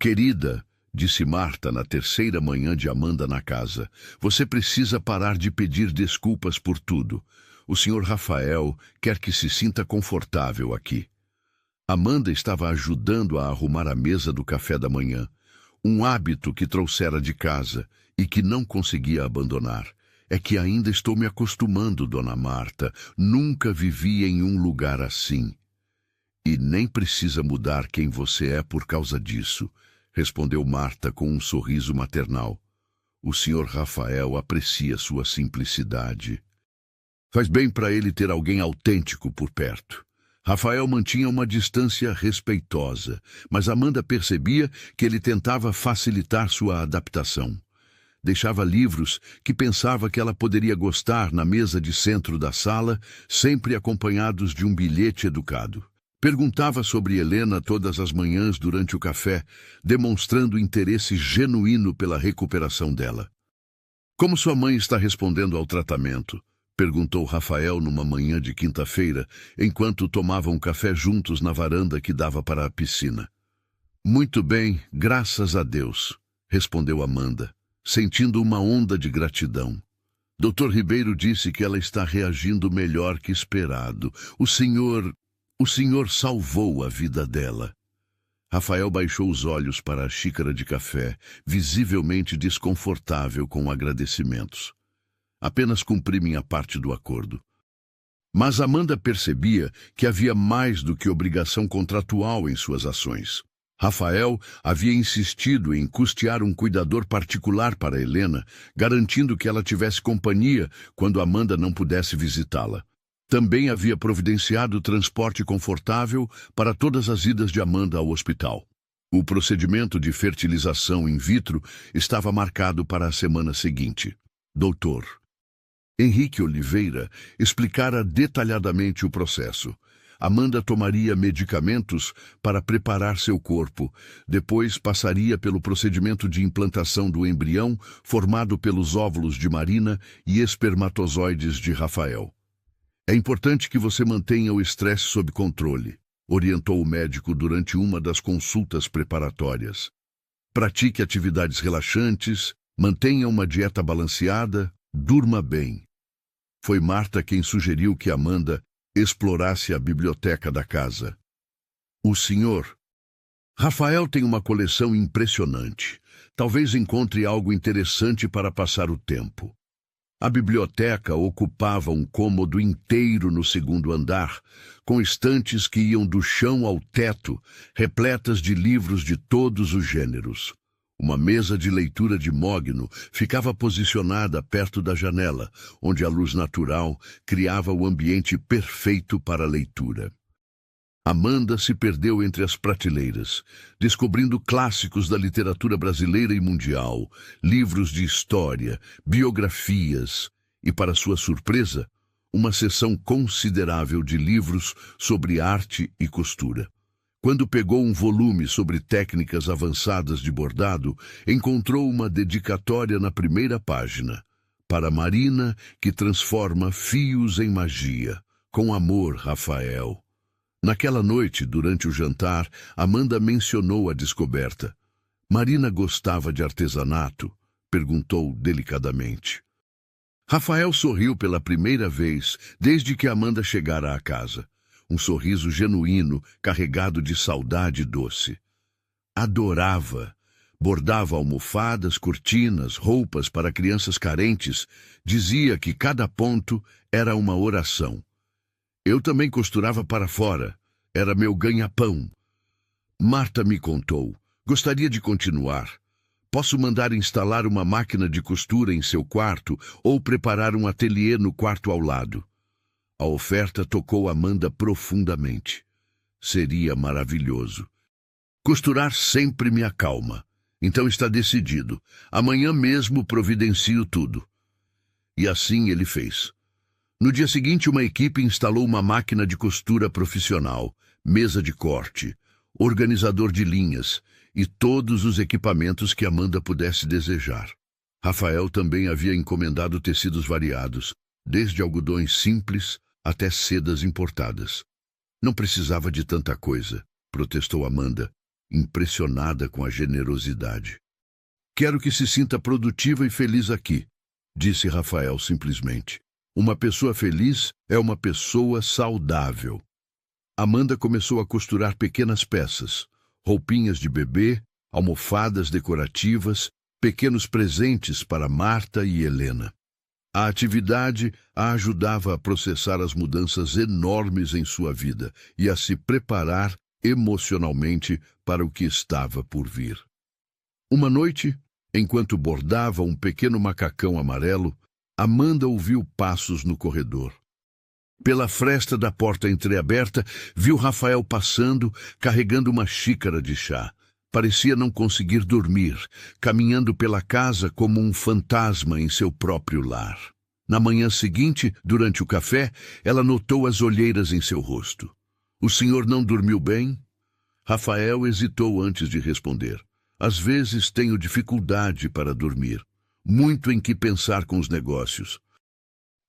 Querida, disse Marta na terceira manhã de Amanda na casa, você precisa parar de pedir desculpas por tudo. O Sr. Rafael quer que se sinta confortável aqui. Amanda estava ajudando a arrumar a mesa do café da manhã, um hábito que trouxera de casa e que não conseguia abandonar. É que ainda estou me acostumando, dona Marta. Nunca vivi em um lugar assim. E nem precisa mudar quem você é por causa disso, respondeu Marta com um sorriso maternal. O Sr. Rafael aprecia sua simplicidade. Faz bem para ele ter alguém autêntico por perto. Rafael mantinha uma distância respeitosa, mas Amanda percebia que ele tentava facilitar sua adaptação. Deixava livros que pensava que ela poderia gostar na mesa de centro da sala, sempre acompanhados de um bilhete educado. Perguntava sobre Helena todas as manhãs durante o café, demonstrando interesse genuíno pela recuperação dela. Como sua mãe está respondendo ao tratamento? Perguntou Rafael numa manhã de quinta-feira, enquanto tomavam café juntos na varanda que dava para a piscina. Muito bem, graças a Deus, respondeu Amanda, sentindo uma onda de gratidão. Dr. Ribeiro disse que ela está reagindo melhor que esperado. O senhor salvou a vida dela. Rafael baixou os olhos para a xícara de café, visivelmente desconfortável com agradecimentos. Apenas cumpri minha parte do acordo. Mas Amanda percebia que havia mais do que obrigação contratual em suas ações. Rafael havia insistido em custear um cuidador particular para Helena, garantindo que ela tivesse companhia quando Amanda não pudesse visitá-la. Também havia providenciado transporte confortável para todas as idas de Amanda ao hospital. O procedimento de fertilização in vitro estava marcado para a semana seguinte. Doutor Henrique Oliveira explicara detalhadamente o processo. Amanda tomaria medicamentos para preparar seu corpo, depois passaria pelo procedimento de implantação do embrião formado pelos óvulos de Marina e espermatozoides de Rafael. É importante que você mantenha o estresse sob controle, orientou o médico durante uma das consultas preparatórias. Pratique atividades relaxantes, mantenha uma dieta balanceada, durma bem. Foi Marta quem sugeriu que Amanda explorasse a biblioteca da casa. O senhor Rafael tem uma coleção impressionante. Talvez encontre algo interessante para passar o tempo. A biblioteca ocupava um cômodo inteiro no segundo andar, com estantes que iam do chão ao teto, repletas de livros de todos os gêneros. Uma mesa de leitura de mogno ficava posicionada perto da janela, onde a luz natural criava o ambiente perfeito para a leitura. Amanda se perdeu entre as prateleiras, descobrindo clássicos da literatura brasileira e mundial, livros de história, biografias e, para sua surpresa, uma seção considerável de livros sobre arte e costura. Quando pegou um volume sobre técnicas avançadas de bordado, encontrou uma dedicatória na primeira página. Para Marina, que transforma fios em magia. Com amor, Rafael. Naquela noite, durante o jantar, Amanda mencionou a descoberta. Marina gostava de artesanato? Perguntou delicadamente. Rafael sorriu pela primeira vez desde que Amanda chegara à casa. Um sorriso genuíno, carregado de saudade doce. Adorava. Bordava almofadas, cortinas, roupas para crianças carentes. Dizia que cada ponto era uma oração. Eu também costurava para fora. Era meu ganha-pão. Marta me contou. Gostaria de continuar. Posso mandar instalar uma máquina de costura em seu quarto ou preparar um ateliê no quarto ao lado. A oferta tocou Amanda profundamente. Seria maravilhoso. Costurar sempre me acalma. Então está decidido. Amanhã mesmo providencio tudo. E assim ele fez. No dia seguinte, uma equipe instalou uma máquina de costura profissional, mesa de corte, organizador de linhas e todos os equipamentos que Amanda pudesse desejar. Rafael também havia encomendado tecidos variados, desde algodões simples até sedas importadas. Não precisava de tanta coisa, protestou Amanda, impressionada com a generosidade. Quero que se sinta produtiva e feliz aqui, disse Rafael simplesmente. Uma pessoa feliz é uma pessoa saudável. Amanda começou a costurar pequenas peças, roupinhas de bebê, almofadas decorativas, pequenos presentes para Marta e Helena. A atividade a ajudava a processar as mudanças enormes em sua vida e a se preparar emocionalmente para o que estava por vir. Uma noite, enquanto bordava um pequeno macacão amarelo, Amanda ouviu passos no corredor. Pela fresta da porta entreaberta, viu Rafael passando, carregando uma xícara de chá. Parecia não conseguir dormir, caminhando pela casa como um fantasma em seu próprio lar. Na manhã seguinte, durante o café, ela notou as olheiras em seu rosto. O senhor não dormiu bem? Rafael hesitou antes de responder. Às vezes tenho dificuldade para dormir. Muito em que pensar com os negócios.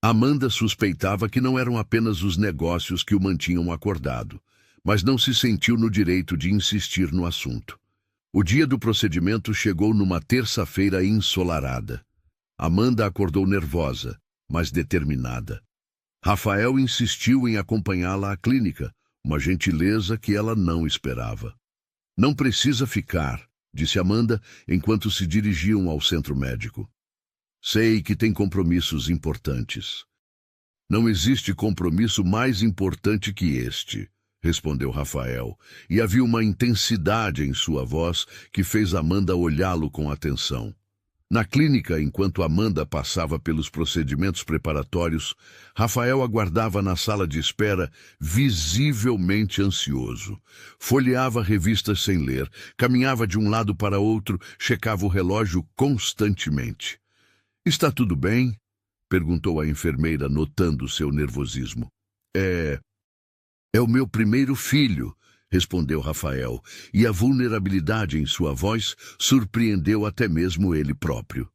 Amanda suspeitava que não eram apenas os negócios que o mantinham acordado, mas não se sentiu no direito de insistir no assunto. O dia do procedimento chegou numa terça-feira ensolarada. Amanda acordou nervosa, mas determinada. Rafael insistiu em acompanhá-la à clínica, uma gentileza que ela não esperava. Não precisa ficar, disse Amanda, enquanto se dirigiam ao centro médico. Sei que tem compromissos importantes. Não existe compromisso mais importante que este, respondeu Rafael, e havia uma intensidade em sua voz que fez Amanda olhá-lo com atenção. Na clínica, enquanto Amanda passava pelos procedimentos preparatórios, Rafael aguardava na sala de espera, visivelmente ansioso. Folheava revistas sem ler, caminhava de um lado para outro, checava o relógio constantemente. — Está tudo bem? Perguntou a enfermeira, notando seu nervosismo. É o meu primeiro filho, respondeu Rafael, e a vulnerabilidade em sua voz surpreendeu até mesmo ele próprio.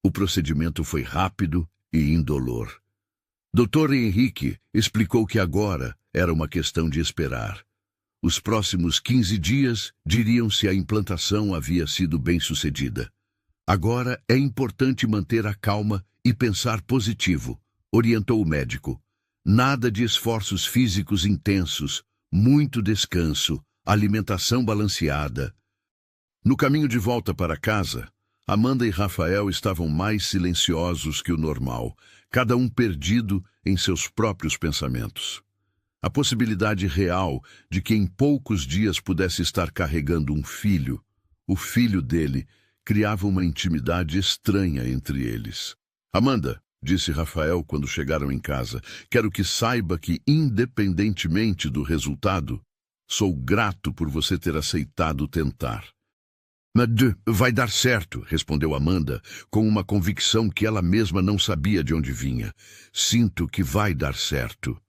O procedimento foi rápido e indolor. Dr. Henrique explicou que agora era uma questão de esperar. Os próximos 15 dias diriam se a implantação havia sido bem-sucedida. Agora é importante manter a calma e pensar positivo, orientou o médico. Nada de esforços físicos intensos, muito descanso, alimentação balanceada. No caminho de volta para casa, Amanda e Rafael estavam mais silenciosos que o normal, cada um perdido em seus próprios pensamentos. A possibilidade real de que em poucos dias pudesse estar carregando um filho, o filho dele, criava uma intimidade estranha entre eles. Amanda, disse Rafael quando chegaram em casa, quero que saiba que, independentemente do resultado, sou grato por você ter aceitado tentar. Mas vai dar certo, respondeu Amanda, com uma convicção que ela mesma não sabia de onde vinha. Sinto que vai dar certo.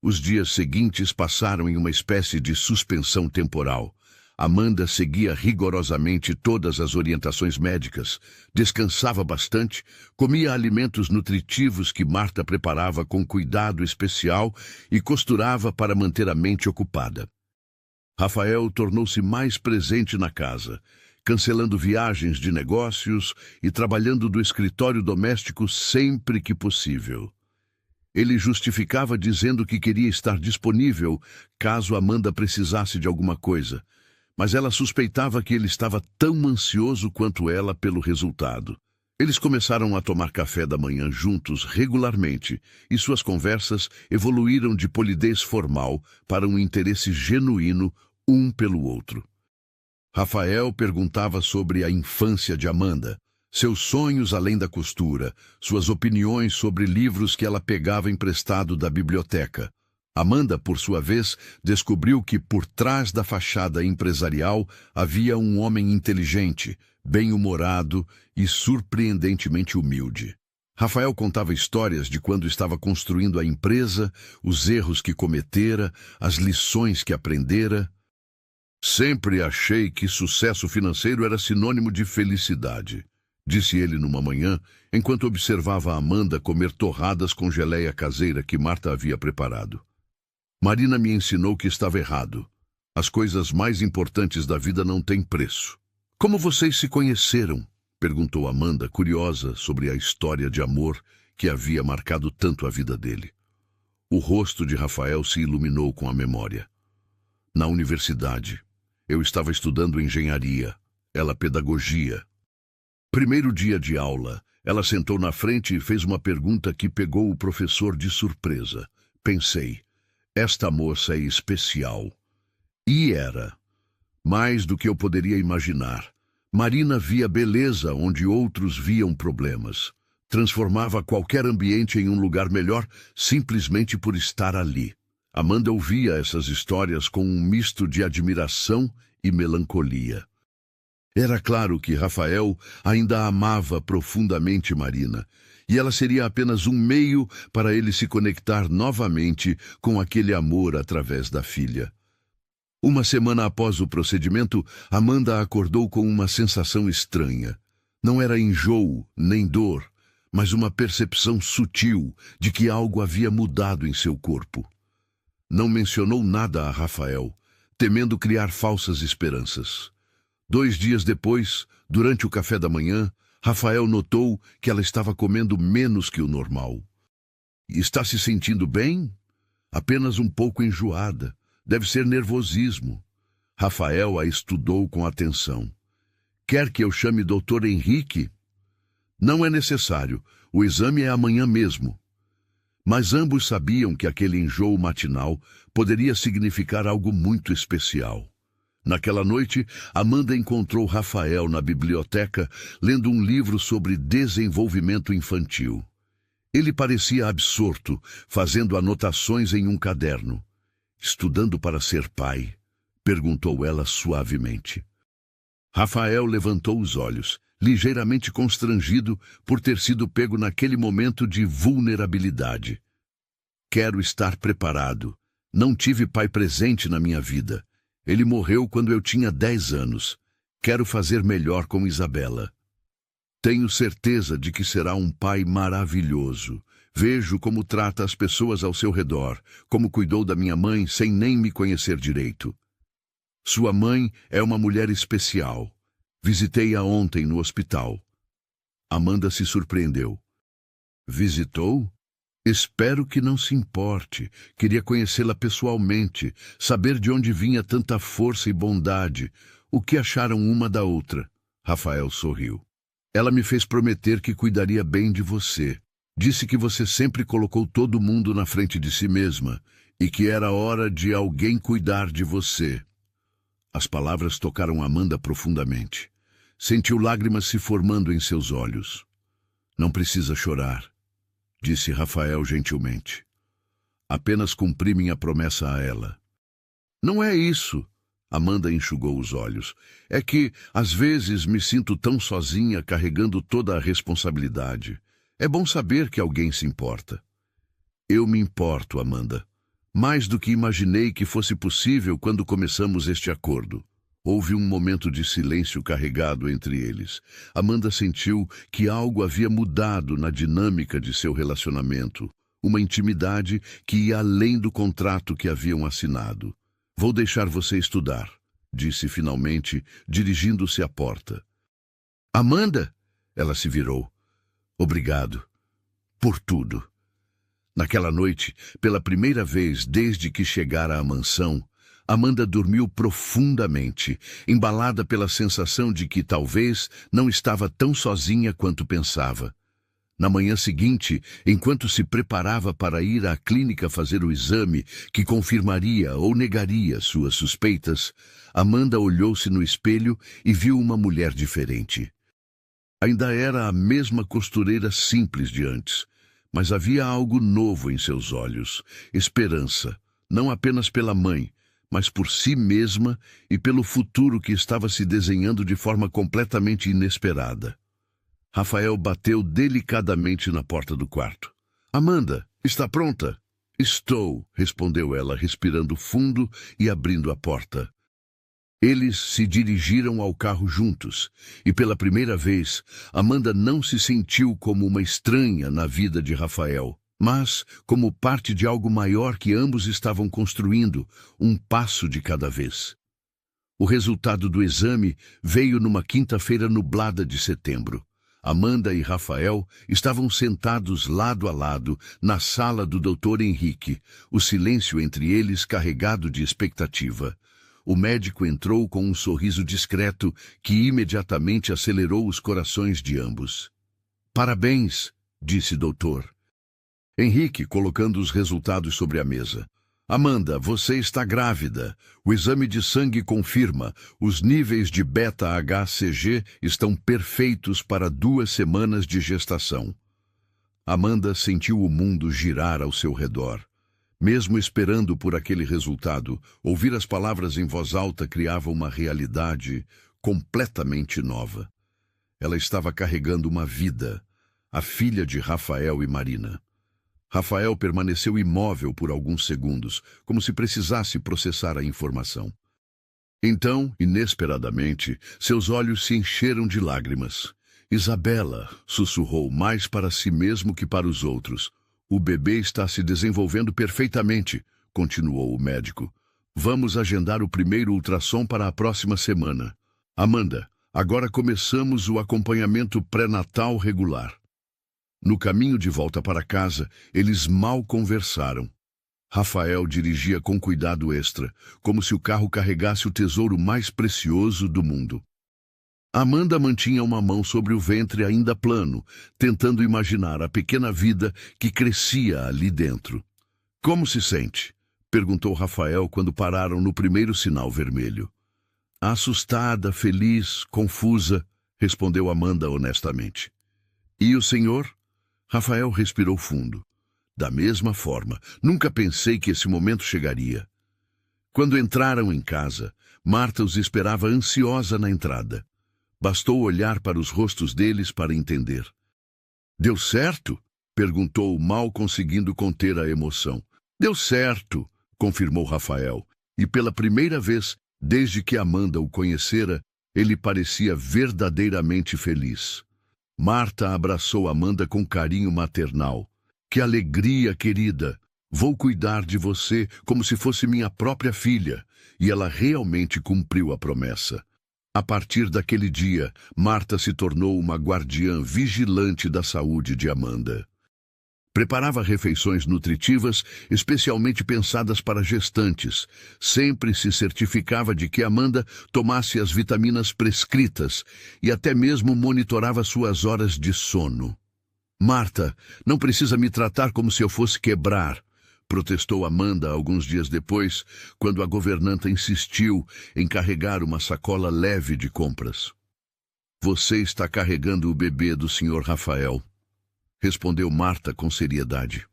Os dias seguintes passaram em uma espécie de suspensão temporal. Amanda seguia rigorosamente todas as orientações médicas, descansava bastante, comia alimentos nutritivos que Marta preparava com cuidado especial e costurava para manter a mente ocupada. Rafael tornou-se mais presente na casa, cancelando viagens de negócios e trabalhando do escritório doméstico sempre que possível. Ele justificava dizendo que queria estar disponível caso Amanda precisasse de alguma coisa, mas ela suspeitava que ele estava tão ansioso quanto ela pelo resultado. Eles começaram a tomar café da manhã juntos regularmente e suas conversas evoluíram de polidez formal para um interesse genuíno um pelo outro. Rafael perguntava sobre a infância de Amanda, seus sonhos além da costura, suas opiniões sobre livros que ela pegava emprestado da biblioteca. Amanda, por sua vez, descobriu que por trás da fachada empresarial havia um homem inteligente, bem-humorado e surpreendentemente humilde. Rafael contava histórias de quando estava construindo a empresa, os erros que cometera, as lições que aprendera. Sempre achei que sucesso financeiro era sinônimo de felicidade, disse ele numa manhã, enquanto observava Amanda comer torradas com geleia caseira que Marta havia preparado. Marina me ensinou que estava errado. As coisas mais importantes da vida não têm preço. Como vocês se conheceram? Perguntou Amanda, curiosa sobre a história de amor que havia marcado tanto a vida dele. O rosto de Rafael se iluminou com a memória. Na universidade. Eu estava estudando engenharia, ela pedagogia. Primeiro dia de aula, ela sentou na frente e fez uma pergunta que pegou o professor de surpresa. Pensei, esta moça é especial. E era. Mais do que eu poderia imaginar. Marina via beleza onde outros viam problemas. Transformava qualquer ambiente em um lugar melhor simplesmente por estar ali. Amanda ouvia essas histórias com um misto de admiração e melancolia. Era claro que Rafael ainda amava profundamente Marina, e ela seria apenas um meio para ele se conectar novamente com aquele amor através da filha. Uma semana após o procedimento, Amanda acordou com uma sensação estranha. Não era enjoo nem dor, mas uma percepção sutil de que algo havia mudado em seu corpo. Não mencionou nada a Rafael, temendo criar falsas esperanças. 2 dias depois, durante o café da manhã, Rafael notou que ela estava comendo menos que o normal. Está se sentindo bem? Apenas um pouco enjoada. Deve ser nervosismo. Rafael a estudou com atenção. Quer que eu chame Dr. Henrique? Não é necessário. O exame é amanhã mesmo. Mas ambos sabiam que aquele enjoo matinal poderia significar algo muito especial. Naquela noite, Amanda encontrou Rafael na biblioteca lendo um livro sobre desenvolvimento infantil. Ele parecia absorto, fazendo anotações em um caderno. Estudando para ser pai? Perguntou ela suavemente. Rafael levantou os olhos, ligeiramente constrangido por ter sido pego naquele momento de vulnerabilidade. Quero estar preparado. Não tive pai presente na minha vida. Ele morreu quando eu tinha 10 anos. Quero fazer melhor com Isabela. Tenho certeza de que será um pai maravilhoso. Vejo como trata as pessoas ao seu redor, como cuidou da minha mãe sem nem me conhecer direito. Sua mãe é uma mulher especial. Visitei-a ontem no hospital. Amanda se surpreendeu. Visitou? Espero que não se importe. Queria conhecê-la pessoalmente, saber de onde vinha tanta força e bondade. O que acharam uma da outra? Rafael sorriu. Ela me fez prometer que cuidaria bem de você. Disse que você sempre colocou todo mundo na frente de si mesma e que era hora de alguém cuidar de você. As palavras tocaram Amanda profundamente. Sentiu lágrimas se formando em seus olhos. Não precisa chorar, disse Rafael gentilmente. Apenas cumpri minha promessa a ela. Não é isso. Amanda enxugou os olhos. É que, às vezes, me sinto tão sozinha carregando toda a responsabilidade. É bom saber que alguém se importa. Eu me importo, Amanda. Mais do que imaginei que fosse possível quando começamos este acordo. Houve um momento de silêncio carregado entre eles. Amanda sentiu que algo havia mudado na dinâmica de seu relacionamento. Uma intimidade que ia além do contrato que haviam assinado. Vou deixar você estudar, disse finalmente, dirigindo-se à porta. Amanda! Ela se virou. Obrigado. Por tudo. Naquela noite, pela primeira vez desde que chegara à mansão, Amanda dormiu profundamente, embalada pela sensação de que talvez não estava tão sozinha quanto pensava. Na manhã seguinte, enquanto se preparava para ir à clínica fazer o exame que confirmaria ou negaria suas suspeitas, Amanda olhou-se no espelho e viu uma mulher diferente. Ainda era a mesma costureira simples de antes, mas havia algo novo em seus olhos, esperança, não apenas pela mãe, mas por si mesma e pelo futuro que estava se desenhando de forma completamente inesperada. Rafael bateu delicadamente na porta do quarto. Amanda, está pronta? Estou, respondeu ela, respirando fundo e abrindo a porta. Eles se dirigiram ao carro juntos, e pela primeira vez, Amanda não se sentiu como uma estranha na vida de Rafael, mas como parte de algo maior que ambos estavam construindo, um passo de cada vez. O resultado do exame veio numa quinta-feira nublada de setembro. Amanda e Rafael estavam sentados lado a lado na sala do Dr. Henrique, o silêncio entre eles carregado de expectativa. O médico entrou com um sorriso discreto que imediatamente acelerou os corações de ambos. Parabéns, disse doutor. Henrique, colocando os resultados sobre a mesa. Amanda, você está grávida. O exame de sangue confirma. Os níveis de beta-HCG estão perfeitos para 2 semanas de gestação. Amanda sentiu o mundo girar ao seu redor. Mesmo esperando por aquele resultado, ouvir as palavras em voz alta criava uma realidade completamente nova. Ela estava carregando uma vida, a filha de Rafael e Marina. Rafael permaneceu imóvel por alguns segundos, como se precisasse processar a informação. Então, inesperadamente, seus olhos se encheram de lágrimas. Isabela, sussurrou mais para si mesmo que para os outros. O bebê está se desenvolvendo perfeitamente, continuou o médico. Vamos agendar o primeiro ultrassom para a próxima semana. Amanda, agora começamos o acompanhamento pré-natal regular. No caminho de volta para casa, eles mal conversaram. Rafael dirigia com cuidado extra, como se o carro carregasse o tesouro mais precioso do mundo. Amanda mantinha uma mão sobre o ventre ainda plano, tentando imaginar a pequena vida que crescia ali dentro. Como se sente? Perguntou Rafael quando pararam no primeiro sinal vermelho. Assustada, feliz, confusa, respondeu Amanda honestamente. E o senhor? Rafael respirou fundo. Da mesma forma, nunca pensei que esse momento chegaria. Quando entraram em casa, Marta os esperava ansiosa na entrada. Bastou olhar para os rostos deles para entender. Deu certo? Perguntou, mal conseguindo conter a emoção. Deu certo, confirmou Rafael. E pela primeira vez, desde que Amanda o conhecera, ele parecia verdadeiramente feliz. Marta abraçou Amanda com carinho maternal. Que alegria, querida! Vou cuidar de você como se fosse minha própria filha. E ela realmente cumpriu a promessa. A partir daquele dia, Marta se tornou uma guardiã vigilante da saúde de Amanda. Preparava refeições nutritivas, especialmente pensadas para gestantes. Sempre se certificava de que Amanda tomasse as vitaminas prescritas e até mesmo monitorava suas horas de sono. Marta, não precisa me tratar como se eu fosse quebrar, protestou Amanda alguns dias depois, quando a governanta insistiu em carregar uma sacola leve de compras. Você está carregando o bebê do Sr. Rafael, respondeu Marta com seriedade.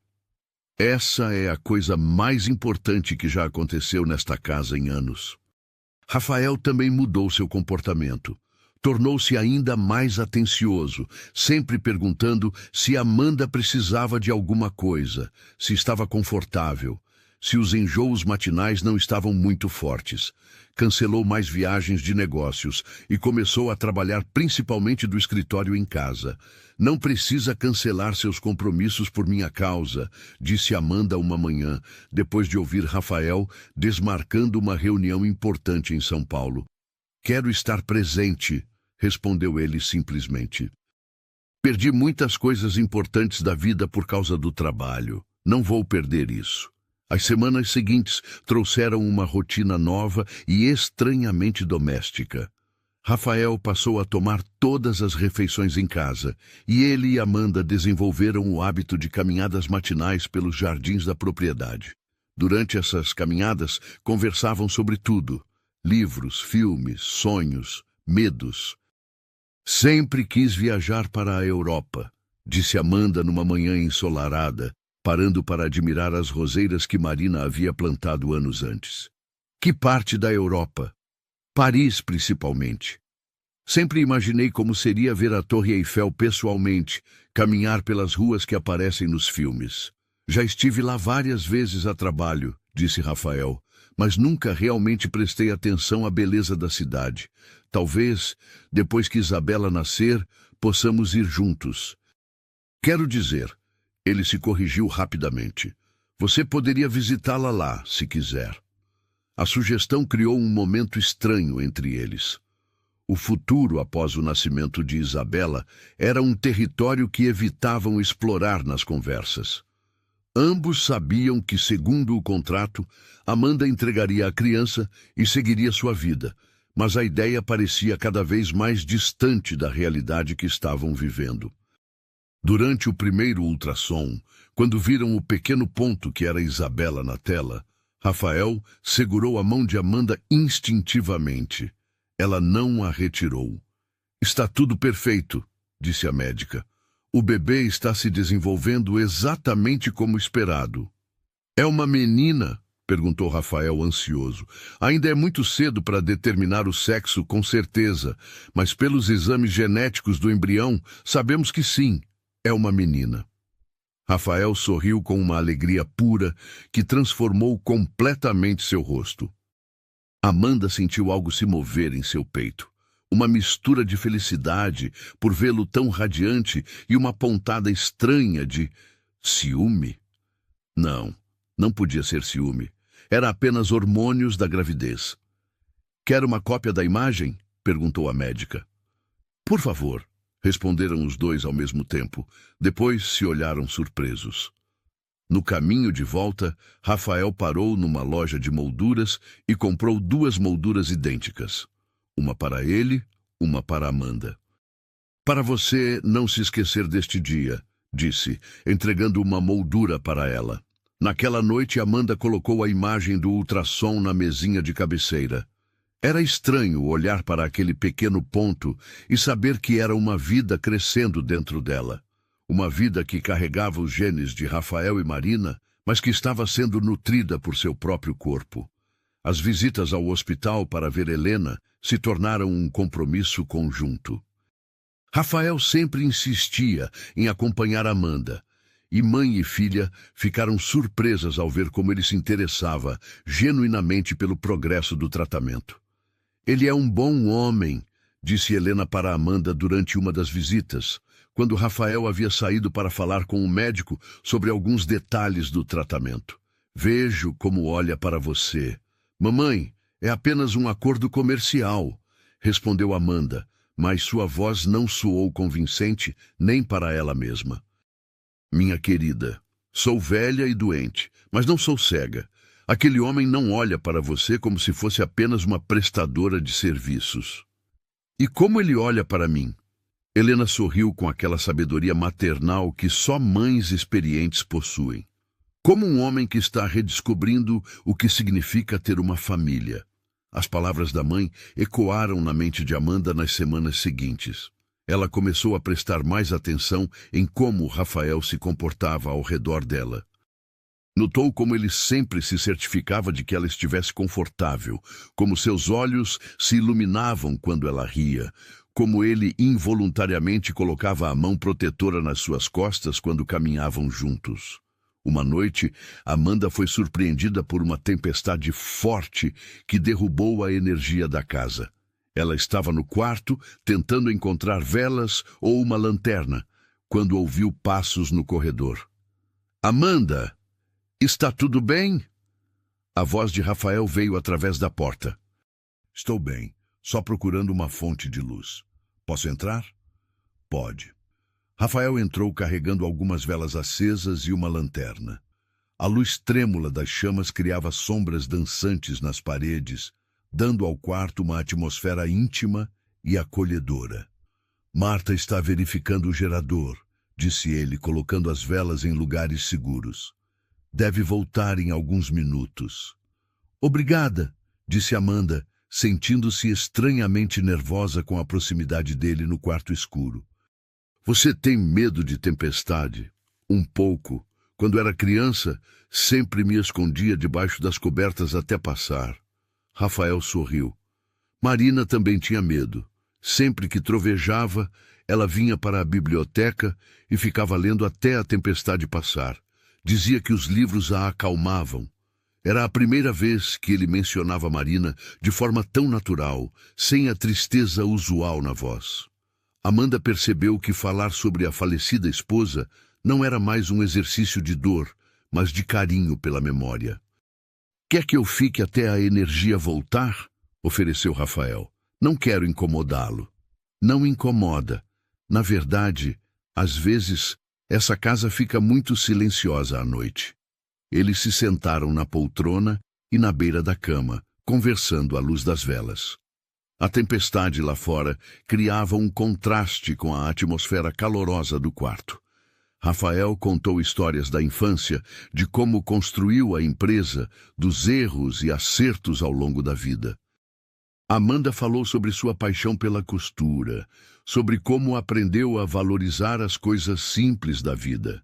Essa é a coisa mais importante que já aconteceu nesta casa em anos. Rafael também mudou seu comportamento. Tornou-se ainda mais atencioso, sempre perguntando se Amanda precisava de alguma coisa, se estava confortável, se os enjoos matinais não estavam muito fortes. Cancelou mais viagens de negócios e começou a trabalhar principalmente do escritório em casa. Não precisa cancelar seus compromissos por minha causa, disse Amanda uma manhã, depois de ouvir Rafael desmarcando uma reunião importante em São Paulo. Quero estar presente, respondeu ele simplesmente. Perdi muitas coisas importantes da vida por causa do trabalho. Não vou perder isso. As semanas seguintes trouxeram uma rotina nova e estranhamente doméstica. Rafael passou a tomar todas as refeições em casa, e ele e Amanda desenvolveram o hábito de caminhadas matinais pelos jardins da propriedade. Durante essas caminhadas, conversavam sobre tudo: livros, filmes, sonhos, medos. Sempre quis viajar para a Europa, disse Amanda numa manhã ensolarada, parando para admirar as roseiras que Marina havia plantado anos antes. Que parte da Europa? Paris, principalmente. Sempre imaginei como seria ver a Torre Eiffel pessoalmente, caminhar pelas ruas que aparecem nos filmes. Já estive lá várias vezes a trabalho, disse Rafael, mas nunca realmente prestei atenção à beleza da cidade. Talvez, depois que Isabela nascer, possamos ir juntos. Quero dizer, ele se corrigiu rapidamente. Você poderia visitá-la lá, se quiser. A sugestão criou um momento estranho entre eles. O futuro após o nascimento de Isabela era um território que evitavam explorar nas conversas. Ambos sabiam que, segundo o contrato, Amanda entregaria a criança e seguiria sua vida, mas a ideia parecia cada vez mais distante da realidade que estavam vivendo. Durante o primeiro ultrassom, quando viram o pequeno ponto que era Isabela na tela, Rafael segurou a mão de Amanda instintivamente. Ela não a retirou. Está tudo perfeito, disse a médica. O bebê está se desenvolvendo exatamente como esperado. É uma menina? Perguntou Rafael ansioso. Ainda é muito cedo para determinar o sexo com certeza, mas pelos exames genéticos do embrião, sabemos que sim, é uma menina. Rafael sorriu com uma alegria pura que transformou completamente seu rosto. Amanda sentiu algo se mover em seu peito. Uma mistura de felicidade por vê-lo tão radiante e uma pontada estranha de ciúme. Não podia ser ciúme. Era apenas hormônios da gravidez. Quer uma cópia da imagem? Perguntou a médica. Por favor, responderam os dois ao mesmo tempo. Depois se olharam surpresos. No caminho de volta, Rafael parou numa loja de molduras e comprou 2 molduras idênticas. Uma para ele, uma para Amanda. Para você não se esquecer deste dia, disse, entregando uma moldura para ela. Naquela noite, Amanda colocou a imagem do ultrassom na mesinha de cabeceira. Era estranho olhar para aquele pequeno ponto e saber que era uma vida crescendo dentro dela. Uma vida que carregava os genes de Rafael e Marina, mas que estava sendo nutrida por seu próprio corpo. As visitas ao hospital para ver Helena se tornaram um compromisso conjunto. Rafael sempre insistia em acompanhar Amanda, e mãe e filha ficaram surpresas ao ver como ele se interessava genuinamente pelo progresso do tratamento. Ele é um bom homem, disse Helena para Amanda durante uma das visitas, quando Rafael havia saído para falar com o médico sobre alguns detalhes do tratamento. Vejo como olha para você. Mamãe, é apenas um acordo comercial, respondeu Amanda, mas sua voz não soou convincente nem para ela mesma. Minha querida, sou velha e doente, mas não sou cega. Aquele homem não olha para você como se fosse apenas uma prestadora de serviços. E como ele olha para mim? Helena sorriu com aquela sabedoria maternal que só mães experientes possuem. Como um homem que está redescobrindo o que significa ter uma família. As palavras da mãe ecoaram na mente de Amanda nas semanas seguintes. Ela começou a prestar mais atenção em como Rafael se comportava ao redor dela. Notou como ele sempre se certificava de que ela estivesse confortável, como seus olhos se iluminavam quando ela ria, como ele involuntariamente colocava a mão protetora nas suas costas quando caminhavam juntos. Uma noite, Amanda foi surpreendida por uma tempestade forte que derrubou a energia da casa. Ela estava no quarto, tentando encontrar velas ou uma lanterna, quando ouviu passos no corredor. Amanda! Está tudo bem? A voz de Rafael veio através da porta. Estou bem, só procurando uma fonte de luz. Posso entrar? Pode. Rafael entrou carregando algumas velas acesas e uma lanterna. A luz trêmula das chamas criava sombras dançantes nas paredes, dando ao quarto uma atmosfera íntima e acolhedora. Marta está verificando o gerador, disse ele, colocando as velas em lugares seguros. Deve voltar em alguns minutos. Obrigada, disse Amanda, sentindo-se estranhamente nervosa com a proximidade dele no quarto escuro. Você tem medo de tempestade? Um pouco. Quando era criança, sempre me escondia debaixo das cobertas até passar. Rafael sorriu. Marina também tinha medo. Sempre que trovejava, ela vinha para a biblioteca e ficava lendo até a tempestade passar. Dizia que os livros a acalmavam. Era a primeira vez que ele mencionava Marina de forma tão natural, sem a tristeza usual na voz. Amanda percebeu que falar sobre a falecida esposa não era mais um exercício de dor, mas de carinho pela memória. Quer que eu fique até a energia voltar? Ofereceu Rafael. Não quero incomodá-lo. Não incomoda. Na verdade, às vezes, essa casa fica muito silenciosa à noite. Eles se sentaram na poltrona e na beira da cama, conversando à luz das velas. A tempestade lá fora criava um contraste com a atmosfera calorosa do quarto. Rafael contou histórias da infância, de como construiu a empresa, dos erros e acertos ao longo da vida. Amanda falou sobre sua paixão pela costura, sobre como aprendeu a valorizar as coisas simples da vida.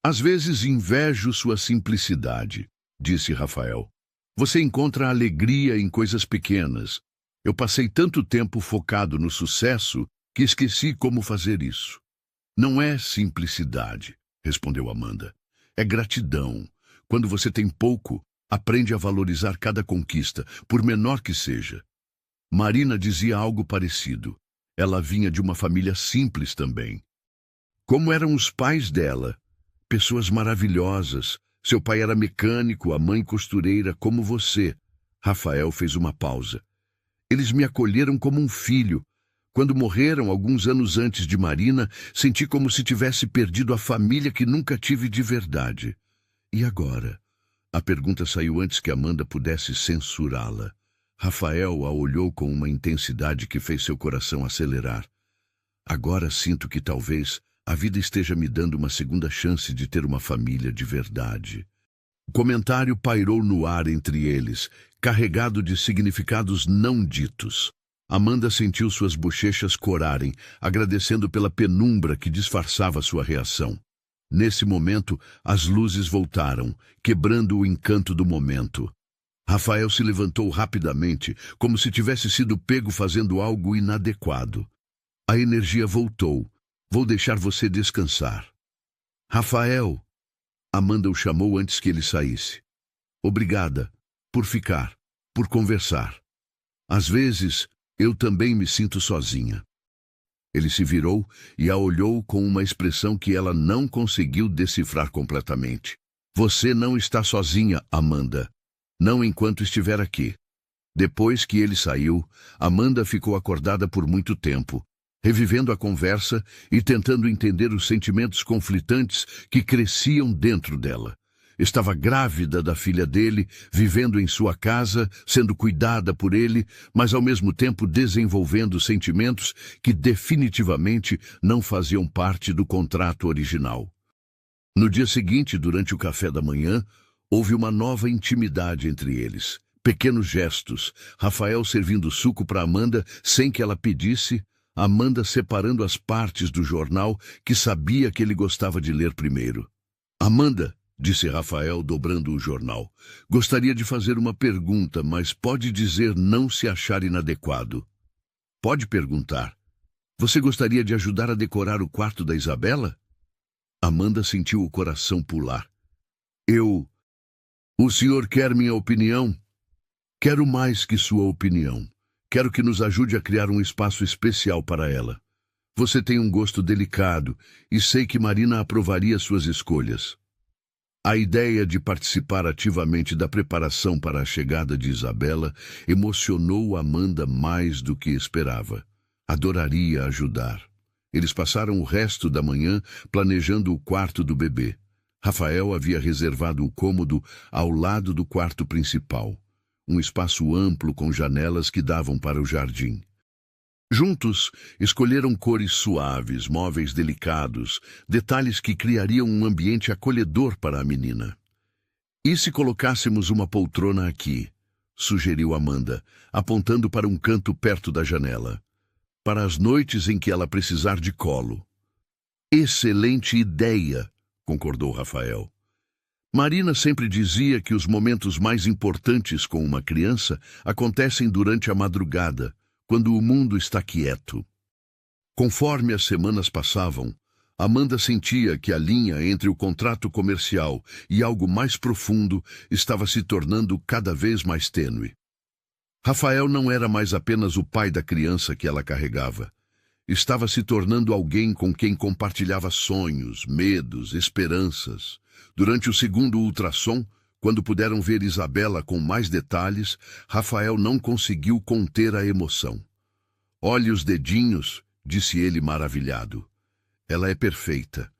Às vezes invejo sua simplicidade, disse Rafael. Você encontra alegria em coisas pequenas. Eu passei tanto tempo focado no sucesso que esqueci como fazer isso. Não é simplicidade, respondeu Amanda. É gratidão. Quando você tem pouco, aprende a valorizar cada conquista, por menor que seja. Marina dizia algo parecido. Ela vinha de uma família simples também. Como eram os pais dela? Pessoas maravilhosas. Seu pai era mecânico, a mãe costureira, como você. Rafael fez uma pausa. Eles me acolheram como um filho. Quando morreram, alguns anos antes de Marina, senti como se tivesse perdido a família que nunca tive de verdade. E agora? A pergunta saiu antes que Amanda pudesse censurá-la. Rafael a olhou com uma intensidade que fez seu coração acelerar. Agora sinto que talvez a vida esteja me dando uma segunda chance de ter uma família de verdade. O comentário pairou no ar entre eles, carregado de significados não ditos. Amanda sentiu suas bochechas corarem, agradecendo pela penumbra que disfarçava sua reação. Nesse momento, as luzes voltaram, quebrando o encanto do momento. Rafael se levantou rapidamente, como se tivesse sido pego fazendo algo inadequado. A energia voltou. Vou deixar você descansar. Rafael! Amanda o chamou antes que ele saísse. Obrigada por ficar, por conversar. Às vezes, eu também me sinto sozinha. Ele se virou e a olhou com uma expressão que ela não conseguiu decifrar completamente. Você não está sozinha, Amanda. Não enquanto estiver aqui. Depois que ele saiu, Amanda ficou acordada por muito tempo. revivendo a conversa e tentando entender os sentimentos conflitantes que cresciam dentro dela. Estava grávida da filha dele, vivendo em sua casa, sendo cuidada por ele, mas ao mesmo tempo desenvolvendo sentimentos que definitivamente não faziam parte do contrato original. No dia seguinte, durante o café da manhã, houve uma nova intimidade entre eles. Pequenos gestos, Rafael servindo suco para Amanda sem que ela pedisse, Amanda separando as partes do jornal que sabia que ele gostava de ler primeiro. Amanda, disse Rafael, dobrando o jornal, gostaria de fazer uma pergunta, mas pode dizer não se achar inadequado. Pode perguntar. Você gostaria de ajudar a decorar o quarto da Isabela? Amanda sentiu o coração pular. O senhor quer minha opinião? Quero mais que sua opinião. Quero que nos ajude a criar um espaço especial para ela. Você tem um gosto delicado e sei que Marina aprovaria suas escolhas. A ideia de participar ativamente da preparação para a chegada de Isabela emocionou Amanda mais do que esperava. Adoraria ajudar. Eles passaram o resto da manhã planejando o quarto do bebê. Rafael havia reservado o cômodo ao lado do quarto principal, um espaço amplo com janelas que davam para o jardim. Juntos, escolheram cores suaves, móveis delicados, detalhes que criariam um ambiente acolhedor para a menina. E se colocássemos uma poltrona aqui? Sugeriu Amanda, apontando para um canto perto da janela. Para as noites em que ela precisar de colo. Excelente ideia, concordou Rafael. Marina sempre dizia que os momentos mais importantes com uma criança acontecem durante a madrugada, quando o mundo está quieto. Conforme as semanas passavam, Amanda sentia que a linha entre o contrato comercial e algo mais profundo estava se tornando cada vez mais tênue. Rafael não era mais apenas o pai da criança que ela carregava. Estava se tornando alguém com quem compartilhava sonhos, medos, esperanças. Durante o segundo ultrassom, quando puderam ver Isabela com mais detalhes, Rafael não conseguiu conter a emoção. Olhe os dedinhos, disse ele maravilhado. Ela é perfeita.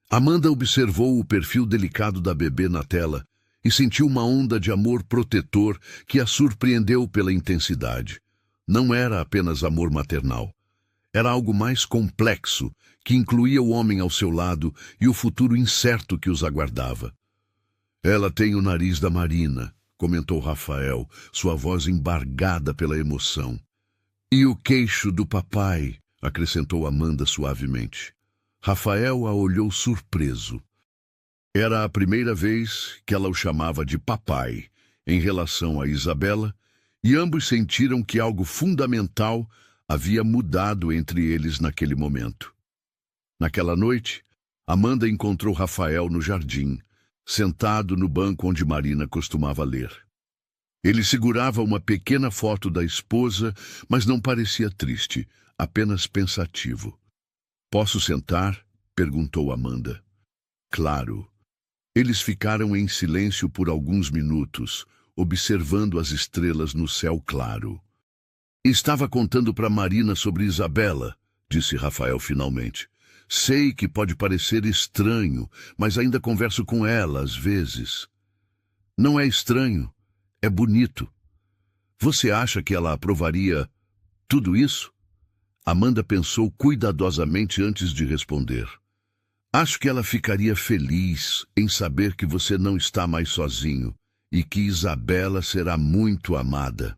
Amanda observou o perfil delicado da bebê na tela e sentiu uma onda de amor protetor que a surpreendeu pela intensidade. Não era apenas amor maternal. Era algo mais complexo, que incluía o homem ao seu lado e o futuro incerto que os aguardava. Ela tem o nariz da Marina, comentou Rafael, sua voz embargada pela emoção. E o queixo do papai, acrescentou Amanda suavemente. Rafael a olhou surpreso. Era a primeira vez que ela o chamava de papai em relação a Isabela, e ambos sentiram que algo fundamental havia mudado entre eles naquele momento. Naquela noite, Amanda encontrou Rafael no jardim, sentado no banco onde Marina costumava ler. Ele segurava uma pequena foto da esposa, mas não parecia triste, apenas pensativo. "Posso sentar?" perguntou Amanda. "Claro." Eles ficaram em silêncio por alguns minutos, observando as estrelas no céu claro. "Estava contando para Marina sobre Isabela", disse Rafael finalmente. "Sei que pode parecer estranho, mas ainda converso com ela às vezes." "Não é estranho, é bonito. Você acha que ela aprovaria tudo isso?" Amanda pensou cuidadosamente antes de responder. "Acho que ela ficaria feliz em saber que você não está mais sozinho e que Isabela será muito amada."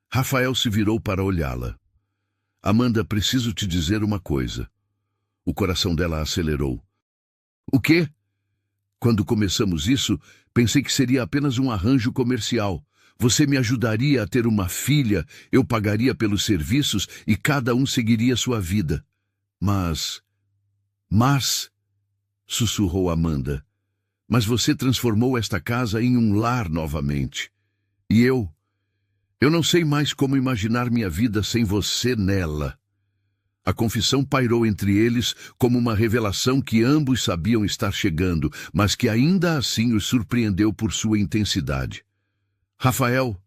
Rafael se virou para olhá-la. "Amanda, preciso te dizer uma coisa." O coração dela acelerou. "O quê?" "Quando começamos isso, pensei que seria apenas um arranjo comercial. Você me ajudaria a ter uma filha, eu pagaria pelos serviços e cada um seguiria sua vida. Mas, sussurrou Amanda, mas você transformou esta casa em um lar novamente. E eu não sei mais como imaginar minha vida sem você nela." A confissão pairou entre eles como uma revelação que ambos sabiam estar chegando, mas que ainda assim os surpreendeu por sua intensidade. "Rafael",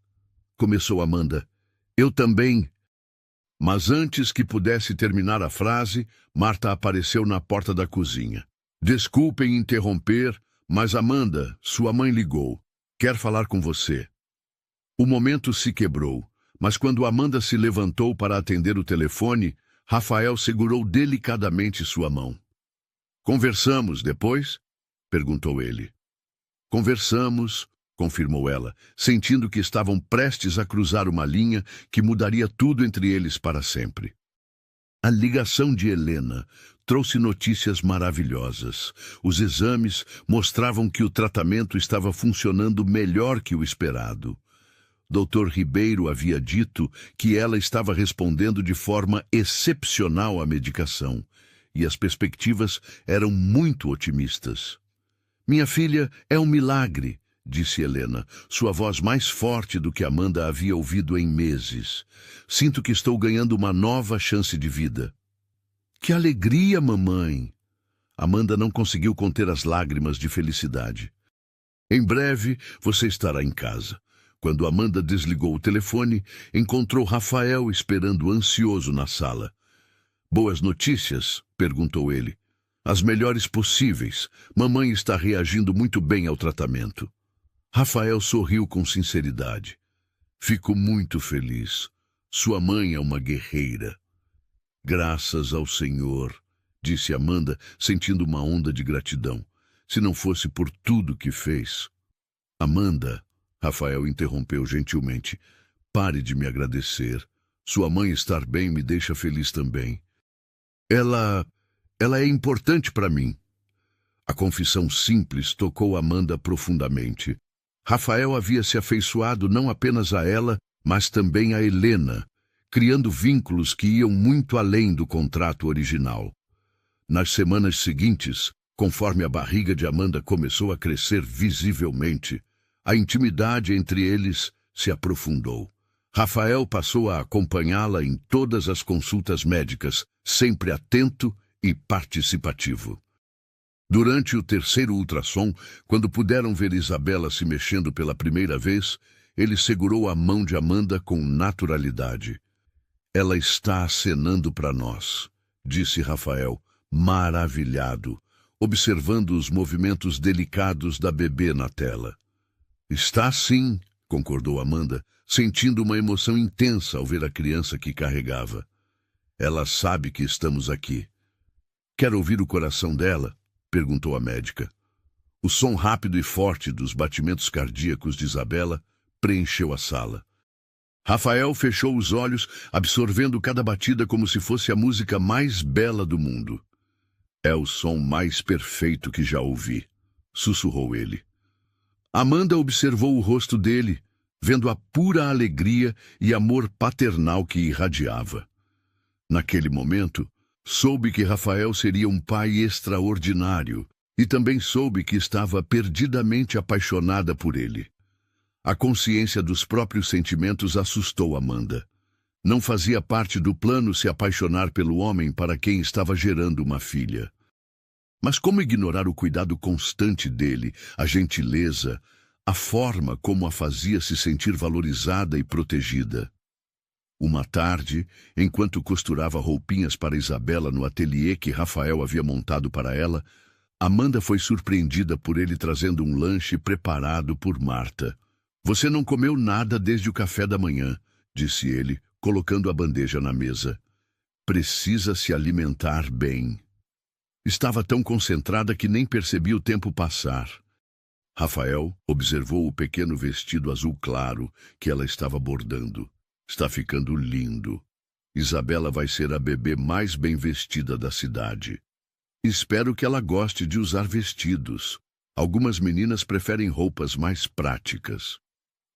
começou Amanda, "eu também..." Mas antes que pudesse terminar a frase, Marta apareceu na porta da cozinha. Desculpem interromper, mas Amanda, sua mãe ligou. Quer falar com você. O momento se quebrou, mas quando Amanda se levantou para atender o telefone, Rafael segurou delicadamente sua mão. Conversamos depois? Perguntou ele. Conversamos, confirmou ela, sentindo que estavam prestes a cruzar uma linha que mudaria tudo entre eles para sempre. A ligação de Helena trouxe notícias maravilhosas. Os exames mostravam que o tratamento estava funcionando melhor que o esperado. Dr. Ribeiro havia dito que ela estava respondendo de forma excepcional à medicação, e as perspectivas eram muito otimistas. Minha filha é um milagre, disse Helena, sua voz mais forte do que Amanda havia ouvido em meses. Sinto que estou ganhando uma nova chance de vida. Que alegria, mamãe! Amanda não conseguiu conter as lágrimas de felicidade. Em breve você estará em casa. Quando Amanda desligou o telefone, encontrou Rafael esperando ansioso na sala. Boas notícias? Perguntou ele. As melhores possíveis. Mamãe está reagindo muito bem ao tratamento. Rafael sorriu com sinceridade. Fico muito feliz. Sua mãe é uma guerreira. Graças ao Senhor, disse Amanda, sentindo uma onda de gratidão. Se não fosse por tudo que fez. Amanda, Rafael interrompeu gentilmente, pare de me agradecer. Sua mãe estar bem me deixa feliz também. Ela é importante para mim. A confissão simples tocou Amanda profundamente. Rafael havia se afeiçoado não apenas a ela, mas também a Helena, criando vínculos que iam muito além do contrato original. Nas semanas seguintes, conforme a barriga de Amanda começou a crescer visivelmente, a intimidade entre eles se aprofundou. Rafael passou a acompanhá-la em todas as consultas médicas, sempre atento e participativo. Durante o terceiro ultrassom, quando puderam ver Isabela se mexendo pela primeira vez, ele segurou a mão de Amanda com naturalidade. Ela está acenando para nós, disse Rafael, maravilhado, observando os movimentos delicados da bebê na tela. Está sim, concordou Amanda, sentindo uma emoção intensa ao ver a criança que carregava. Ela sabe que estamos aqui. Quer ouvir o coração dela? Perguntou a médica. O som rápido e forte dos batimentos cardíacos de Isabela preencheu a sala. Rafael fechou os olhos, absorvendo cada batida como se fosse a música mais bela do mundo. É o som mais perfeito que já ouvi, sussurrou ele. Amanda observou o rosto dele, vendo a pura alegria e amor paternal que irradiava. Naquele momento, soube que Rafael seria um pai extraordinário e também soube que estava perdidamente apaixonada por ele. A consciência dos próprios sentimentos assustou Amanda. Não fazia parte do plano se apaixonar pelo homem para quem estava gerando uma filha. Mas como ignorar o cuidado constante dele, a gentileza, a forma como a fazia se sentir valorizada e protegida? Uma tarde, enquanto costurava roupinhas para Isabela no ateliê que Rafael havia montado para ela, Amanda foi surpreendida por ele trazendo um lanche preparado por Marta. Você não comeu nada desde o café da manhã, disse ele, colocando a bandeja na mesa. Precisa se alimentar bem. Estava tão concentrada que nem percebi o tempo passar. Rafael observou o pequeno vestido azul claro que ela estava bordando. Está ficando lindo. Isabela vai ser a bebê mais bem vestida da cidade. Espero que ela goste de usar vestidos. Algumas meninas preferem roupas mais práticas.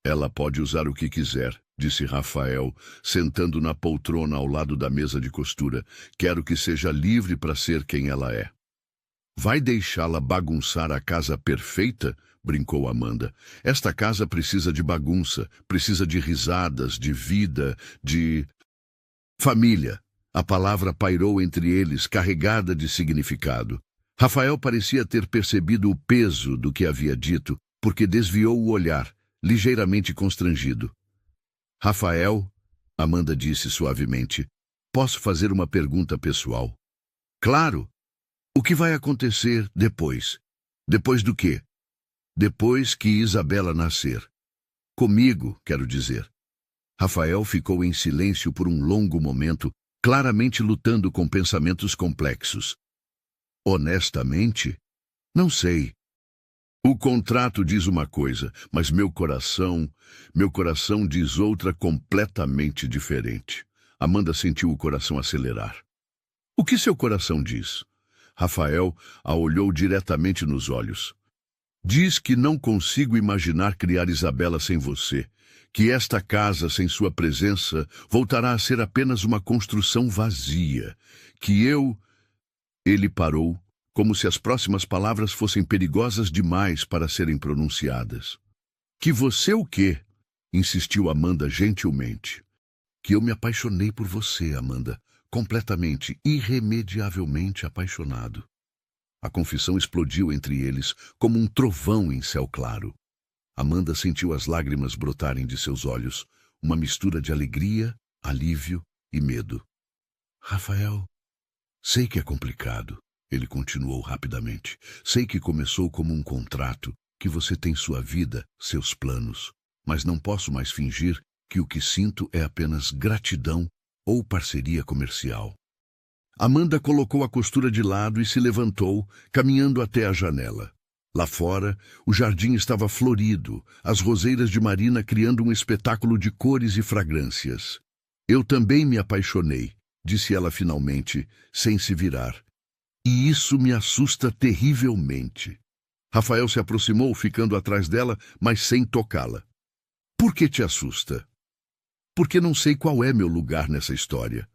Ela pode usar o que quiser, disse Rafael, sentando na poltrona ao lado da mesa de costura. Quero que seja livre para ser quem ela é. Vai deixá-la bagunçar a casa perfeita? Brincou Amanda. Esta casa precisa de bagunça, precisa de risadas, de vida, de... família. A palavra pairou entre eles, carregada de significado. Rafael parecia ter percebido o peso do que havia dito, porque desviou o olhar, ligeiramente constrangido. Rafael, Amanda disse suavemente, posso fazer uma pergunta pessoal? Claro! O que vai acontecer depois? Depois do quê? Depois que Isabela nascer. Comigo, quero dizer. Rafael ficou em silêncio por um longo momento, claramente lutando com pensamentos complexos. Honestamente, não sei. O contrato diz uma coisa, mas meu coração diz outra completamente diferente. Amanda sentiu o coração acelerar. O que seu coração diz? Rafael a olhou diretamente nos olhos. Diz que não consigo imaginar criar Isabela sem você, que esta casa sem sua presença voltará a ser apenas uma construção vazia, que eu... Ele parou, como se as próximas palavras fossem perigosas demais para serem pronunciadas. Que você o quê? Insistiu Amanda gentilmente. Que eu me apaixonei por você, Amanda, completamente, irremediavelmente apaixonado. A confissão explodiu entre eles como um trovão em céu claro. Amanda sentiu as lágrimas brotarem de seus olhos, uma mistura de alegria, alívio e medo. Rafael, sei que é complicado, ele continuou rapidamente. Sei que começou como um contrato, que você tem sua vida, seus planos. Mas não posso mais fingir que o que sinto é apenas gratidão ou parceria comercial. Amanda colocou a costura de lado e se levantou, caminhando até a janela. Lá fora, o jardim estava florido, as roseiras de Marina criando um espetáculo de cores e fragrâncias. Eu também me apaixonei, disse ela finalmente, sem se virar. E isso me assusta terrivelmente. Rafael se aproximou, ficando atrás dela, mas sem tocá-la. Por que te assusta? Porque não sei qual é meu lugar nessa história.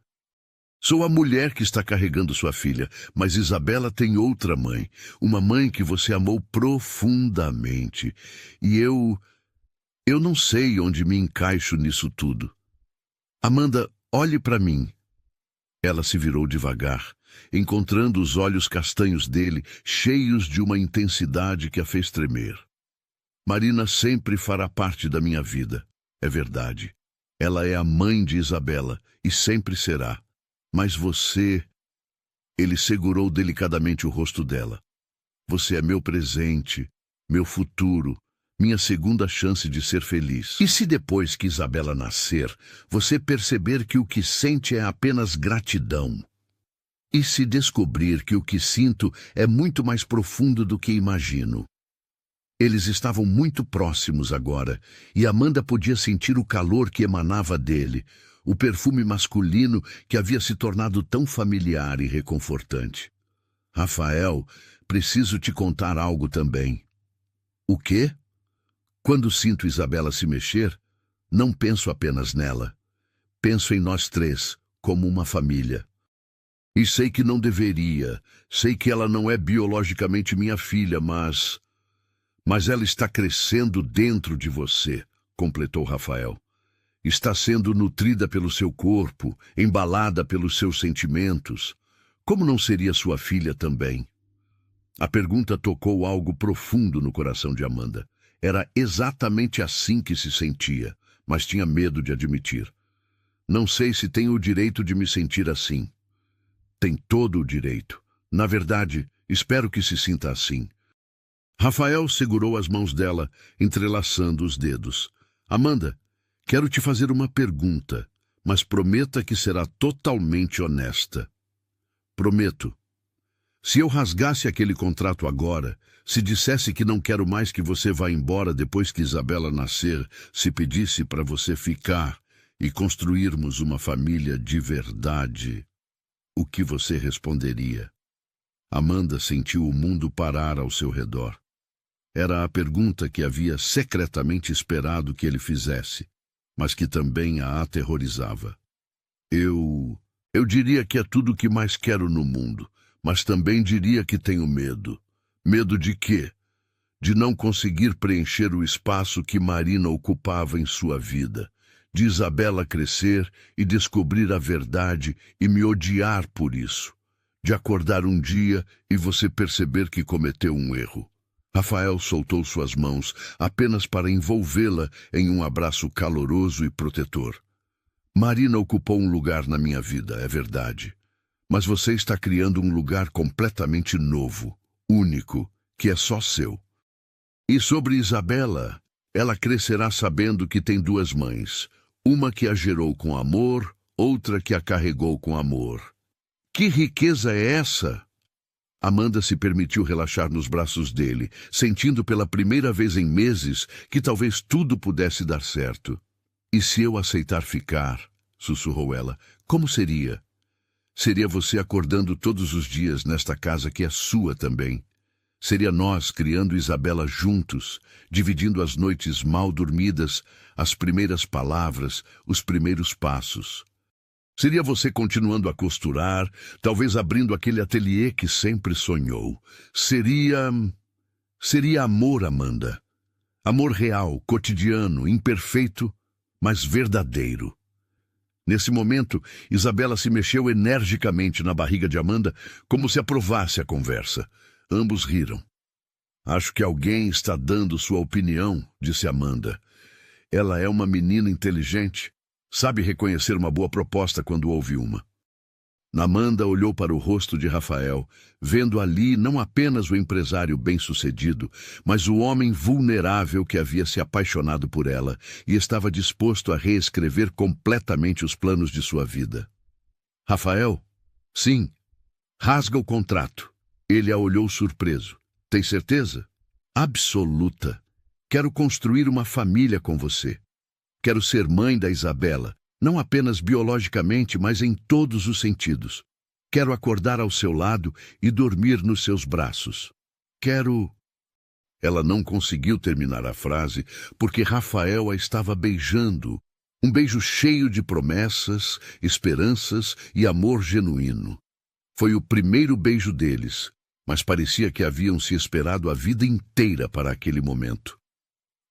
Sou a mulher que está carregando sua filha, mas Isabela tem outra mãe, uma mãe que você amou profundamente. E eu não sei onde me encaixo nisso tudo. Amanda, olhe para mim. Ela se virou devagar, encontrando os olhos castanhos dele, cheios de uma intensidade que a fez tremer. Marina sempre fará parte da minha vida, é verdade. Ela é a mãe de Isabela e sempre será. Mas você... Ele segurou delicadamente o rosto dela. Você é meu presente, meu futuro, minha segunda chance de ser feliz. E se depois que Isabela nascer, você perceber que o que sente é apenas gratidão? E se descobrir que o que sinto é muito mais profundo do que imagino? Eles estavam muito próximos agora, e Amanda podia sentir o calor que emanava dele, o perfume masculino que havia se tornado tão familiar e reconfortante. Rafael, preciso te contar algo também. O quê? Quando sinto Isabela se mexer, não penso apenas nela. Penso em nós três, como uma família. E sei que não deveria, sei que ela não é biologicamente minha filha, mas ela está crescendo dentro de você, completou Rafael. Está sendo nutrida pelo seu corpo, embalada pelos seus sentimentos. Como não seria sua filha também? A pergunta tocou algo profundo no coração de Amanda. Era exatamente assim que se sentia, mas tinha medo de admitir. Não sei se tenho o direito de me sentir assim. Tem todo o direito. Na verdade, espero que se sinta assim. Rafael segurou as mãos dela, entrelaçando os dedos. Amanda, quero te fazer uma pergunta, mas prometa que será totalmente honesta. Prometo. Se eu rasgasse aquele contrato agora, se dissesse que não quero mais que você vá embora depois que Isabela nascer, se pedisse para você ficar e construirmos uma família de verdade, o que você responderia? Amanda sentiu o mundo parar ao seu redor. Era a pergunta que havia secretamente esperado que ele fizesse, mas que também a aterrorizava. Eu diria que é tudo o que mais quero no mundo, mas também diria que tenho medo. Medo de quê? De não conseguir preencher o espaço que Marina ocupava em sua vida, de Isabela crescer e descobrir a verdade e me odiar por isso, de acordar um dia e você perceber que cometeu um erro. Rafael soltou suas mãos apenas para envolvê-la em um abraço caloroso e protetor. Marina ocupou um lugar na minha vida, é verdade. Mas você está criando um lugar completamente novo, único, que é só seu. E sobre Isabela, ela crescerá sabendo que tem duas mães, uma que a gerou com amor, outra que a carregou com amor. Que riqueza é essa? Amanda se permitiu relaxar nos braços dele, sentindo pela primeira vez em meses que talvez tudo pudesse dar certo. E se eu aceitar ficar, sussurrou ela, como seria? Seria você acordando todos os dias nesta casa que é sua também. Seria nós criando Isabela juntos, dividindo as noites mal dormidas, as primeiras palavras, os primeiros passos. Seria você continuando a costurar, talvez abrindo aquele ateliê que sempre sonhou. Seria amor, Amanda. Amor real, cotidiano, imperfeito, mas verdadeiro. Nesse momento, Isabela se mexeu energicamente na barriga de Amanda, como se aprovasse a conversa. Ambos riram. Acho que alguém está dando sua opinião, disse Amanda. Ela é uma menina inteligente. Sabe reconhecer uma boa proposta quando ouve uma. Amanda olhou para o rosto de Rafael, vendo ali não apenas o empresário bem-sucedido, mas o homem vulnerável que havia se apaixonado por ela e estava disposto a reescrever completamente os planos de sua vida. Rafael? Sim. Rasga o contrato. Ele a olhou surpreso. Tem certeza? Absoluta. Quero construir uma família com você. Quero ser mãe da Isabela, não apenas biologicamente, mas em todos os sentidos. Quero acordar ao seu lado e dormir nos seus braços. Quero... Ela não conseguiu terminar a frase porque Rafael a estava beijando. Um beijo cheio de promessas, esperanças e amor genuíno. Foi o primeiro beijo deles, mas parecia que haviam se esperado a vida inteira para aquele momento.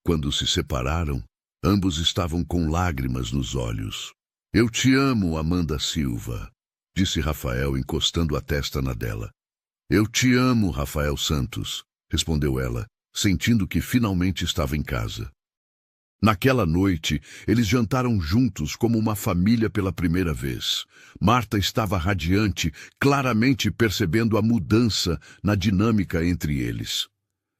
Quando se separaram, ambos estavam com lágrimas nos olhos. Eu te amo, Amanda Silva, disse Rafael, encostando a testa na dela. Eu te amo, Rafael Santos, respondeu ela, sentindo que finalmente estava em casa. Naquela noite, eles jantaram juntos como uma família pela primeira vez. Marta estava radiante, claramente percebendo a mudança na dinâmica entre eles.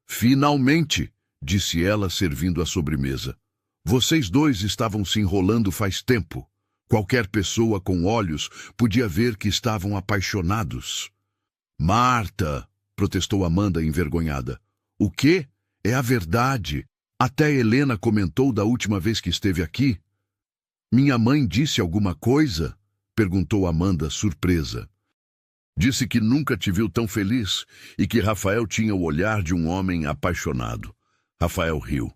Finalmente, disse ela, servindo a sobremesa. Vocês dois estavam se enrolando faz tempo. Qualquer pessoa com olhos podia ver que estavam apaixonados. Marta, protestou Amanda envergonhada. O quê? É a verdade. Até Helena comentou da última vez que esteve aqui. Minha mãe disse alguma coisa? Perguntou Amanda, surpresa. Disse que nunca te viu tão feliz e que Rafael tinha o olhar de um homem apaixonado. Rafael riu.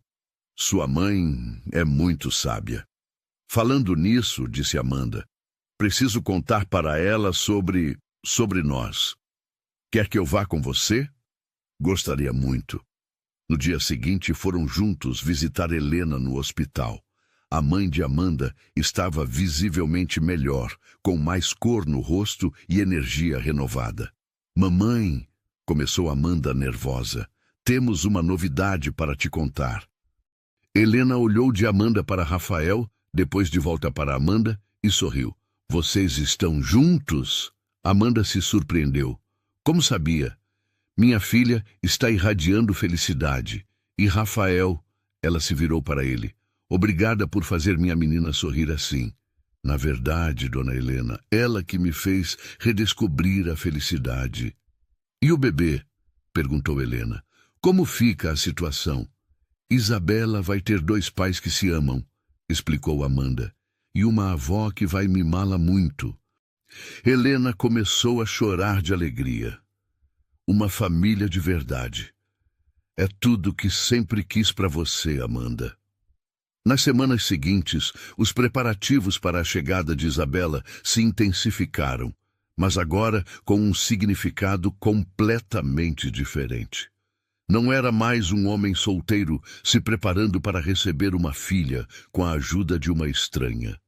Sua mãe é muito sábia. Falando nisso, disse Amanda, preciso contar para ela sobre nós. Quer que eu vá com você? Gostaria muito. No dia seguinte, foram juntos visitar Helena no hospital. A mãe de Amanda estava visivelmente melhor, com mais cor no rosto e energia renovada. Mamãe, começou Amanda nervosa, temos uma novidade para te contar. Helena olhou de Amanda para Rafael, depois de volta para Amanda, e sorriu. Vocês estão juntos? Amanda se surpreendeu. Como sabia? Minha filha está irradiando felicidade. E Rafael, ela se virou para ele. Obrigada por fazer minha menina sorrir assim. Na verdade, dona Helena, ela que me fez redescobrir a felicidade. E o bebê? Perguntou Helena. Como fica a situação? Isabela vai ter 2 pais que se amam, explicou Amanda, e uma avó que vai mimá-la muito. Helena começou a chorar de alegria. Uma família de verdade. É tudo que sempre quis para você, Amanda. Nas semanas seguintes, os preparativos para a chegada de Isabela se intensificaram, mas agora com um significado completamente diferente. Não era mais um homem solteiro se preparando para receber uma filha com a ajuda de uma estranha.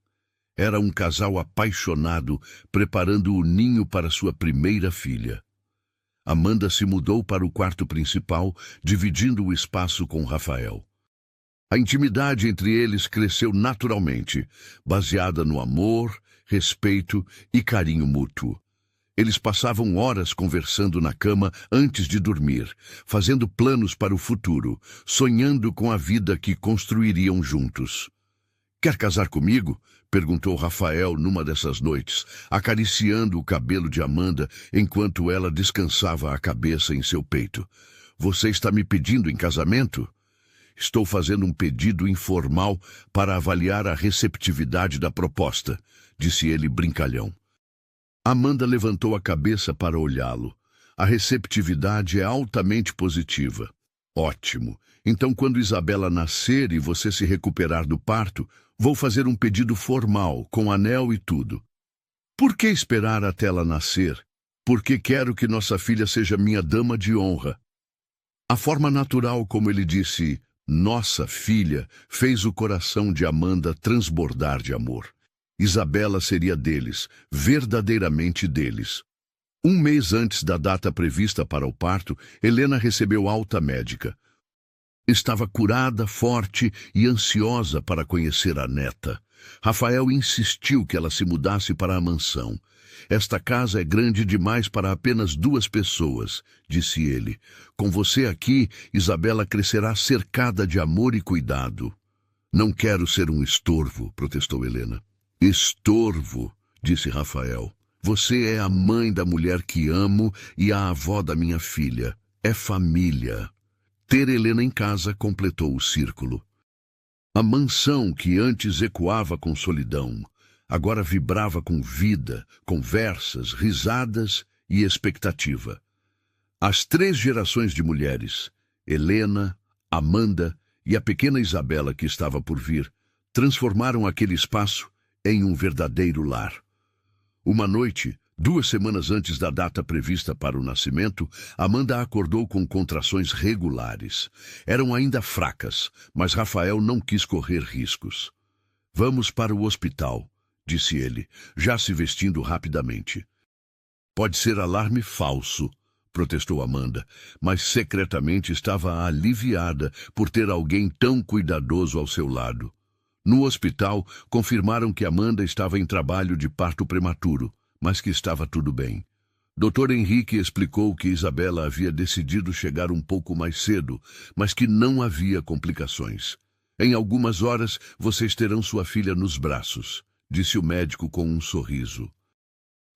Era um casal apaixonado preparando o ninho para sua primeira filha. Amanda se mudou para o quarto principal, dividindo o espaço com Rafael. A intimidade entre eles cresceu naturalmente, baseada no amor, respeito e carinho mútuo. Eles passavam horas conversando na cama antes de dormir, fazendo planos para o futuro, sonhando com a vida que construiriam juntos. "Quer casar comigo?" perguntou Rafael numa dessas noites, acariciando o cabelo de Amanda enquanto ela descansava a cabeça em seu peito. "Você está me pedindo em casamento?" "Estou fazendo um pedido informal para avaliar a receptividade da proposta", disse ele brincalhão. Amanda levantou a cabeça para olhá-lo. "A receptividade é altamente positiva." "Ótimo. Então, quando Isabela nascer e você se recuperar do parto, vou fazer um pedido formal, com anel e tudo." "Por que esperar até ela nascer?" "Porque quero que nossa filha seja minha dama de honra." A forma natural como ele disse "nossa filha" fez o coração de Amanda transbordar de amor. Isabela seria deles, verdadeiramente deles. Um mês antes da data prevista para o parto, Helena recebeu alta médica. Estava curada, forte e ansiosa para conhecer a neta. Rafael insistiu que ela se mudasse para a mansão. "Esta casa é grande demais para apenas 2 pessoas", disse ele. "Com você aqui, Isabela crescerá cercada de amor e cuidado." "Não quero ser um estorvo", protestou Helena. "Estorvo", disse Rafael. "Você é a mãe da mulher que amo e a avó da minha filha. É família." Ter Helena em casa completou o círculo. A mansão, que antes ecoava com solidão, agora vibrava com vida, conversas, risadas e expectativa. As 3 gerações de mulheres, Helena, Amanda e a pequena Isabela que estava por vir, transformaram aquele espaço em um verdadeiro lar. Uma noite, 2 semanas antes da data prevista para o nascimento, Amanda acordou com contrações regulares. Eram ainda fracas, mas Rafael não quis correr riscos. "Vamos para o hospital", disse ele, já se vestindo rapidamente. "Pode ser alarme falso", protestou Amanda, mas secretamente estava aliviada por ter alguém tão cuidadoso ao seu lado. No hospital, confirmaram que Amanda estava em trabalho de parto prematuro, mas que estava tudo bem. Dr. Henrique explicou que Isabela havia decidido chegar um pouco mais cedo, mas que não havia complicações. "Em algumas horas, vocês terão sua filha nos braços", disse o médico com um sorriso.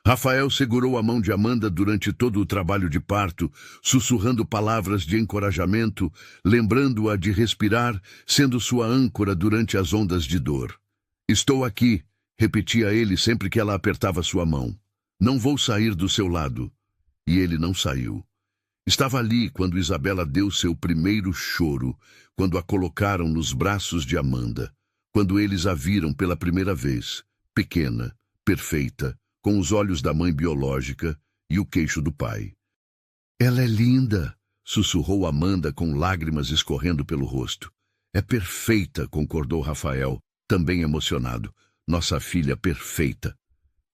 Rafael segurou a mão de Amanda durante todo o trabalho de parto, sussurrando palavras de encorajamento, lembrando-a de respirar, sendo sua âncora durante as ondas de dor. "Estou aqui", repetia ele sempre que ela apertava sua mão. "Não vou sair do seu lado." E ele não saiu. Estava ali quando Isabela deu seu primeiro choro, quando a colocaram nos braços de Amanda, quando eles a viram pela primeira vez, pequena, perfeita, com os olhos da mãe biológica e o queixo do pai. "Ela é linda", sussurrou Amanda com lágrimas escorrendo pelo rosto. "É perfeita", concordou Rafael, também emocionado. "Nossa filha perfeita."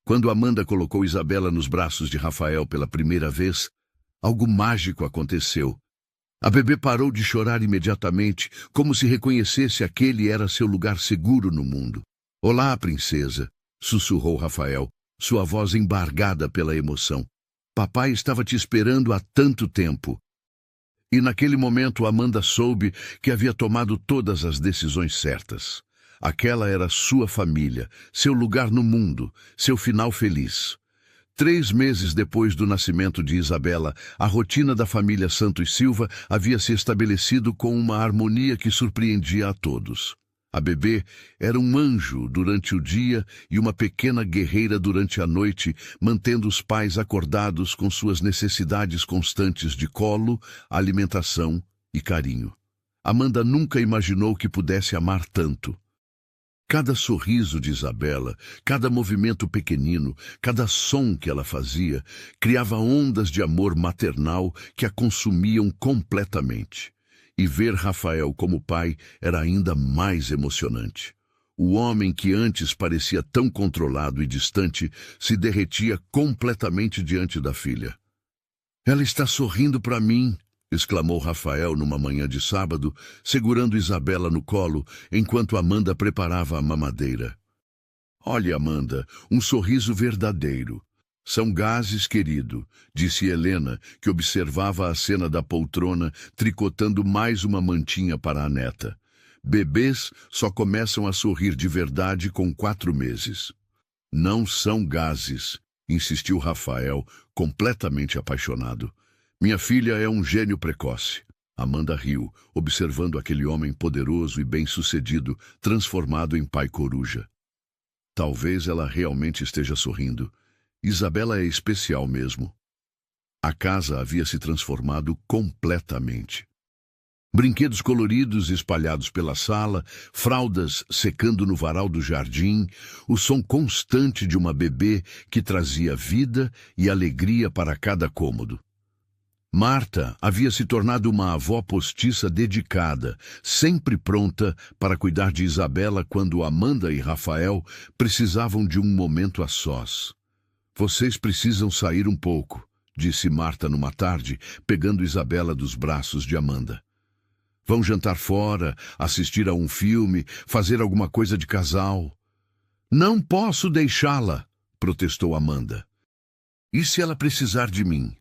Quando Amanda colocou Isabela nos braços de Rafael pela primeira vez, algo mágico aconteceu. A bebê parou de chorar imediatamente, como se reconhecesse aquele era seu lugar seguro no mundo. "Olá, princesa", sussurrou Rafael, sua voz embargada pela emoção. "Papai estava te esperando há tanto tempo." E naquele momento Amanda soube que havia tomado todas as decisões certas. Aquela era sua família, seu lugar no mundo, seu final feliz. 3 meses depois do nascimento de Isabela, a rotina da família Santos Silva havia se estabelecido com uma harmonia que surpreendia a todos. A bebê era um anjo durante o dia e uma pequena guerreira durante a noite, mantendo os pais acordados com suas necessidades constantes de colo, alimentação e carinho. Amanda nunca imaginou que pudesse amar tanto. Cada sorriso de Isabela, cada movimento pequenino, cada som que ela fazia, criava ondas de amor maternal que a consumiam completamente. E ver Rafael como pai era ainda mais emocionante. O homem que antes parecia tão controlado e distante se derretia completamente diante da filha. "Ela está sorrindo para mim", exclamou Rafael numa manhã de sábado, segurando Isabela no colo, enquanto Amanda preparava a mamadeira. Olhe, Amanda, um sorriso verdadeiro. São gases, querido, disse Helena, que observava a cena da poltrona, tricotando mais uma mantinha para a neta. Bebês só começam a sorrir de verdade com 4 meses. Não são gases, insistiu Rafael, completamente apaixonado. Minha filha é um gênio precoce. Amanda riu, observando aquele homem poderoso e bem-sucedido, transformado em pai coruja. Talvez ela realmente esteja sorrindo. Isabela é especial mesmo. A casa havia se transformado completamente. Brinquedos coloridos espalhados pela sala, fraldas secando no varal do jardim, o som constante de uma bebê que trazia vida e alegria para cada cômodo. Marta havia se tornado uma avó postiça dedicada, sempre pronta para cuidar de Isabela quando Amanda e Rafael precisavam de um momento a sós. Vocês precisam sair um pouco, disse Marta numa tarde, pegando Isabela dos braços de Amanda. Vão jantar fora, assistir a um filme, fazer alguma coisa de casal. Não posso deixá-la, protestou Amanda. E se ela precisar de mim?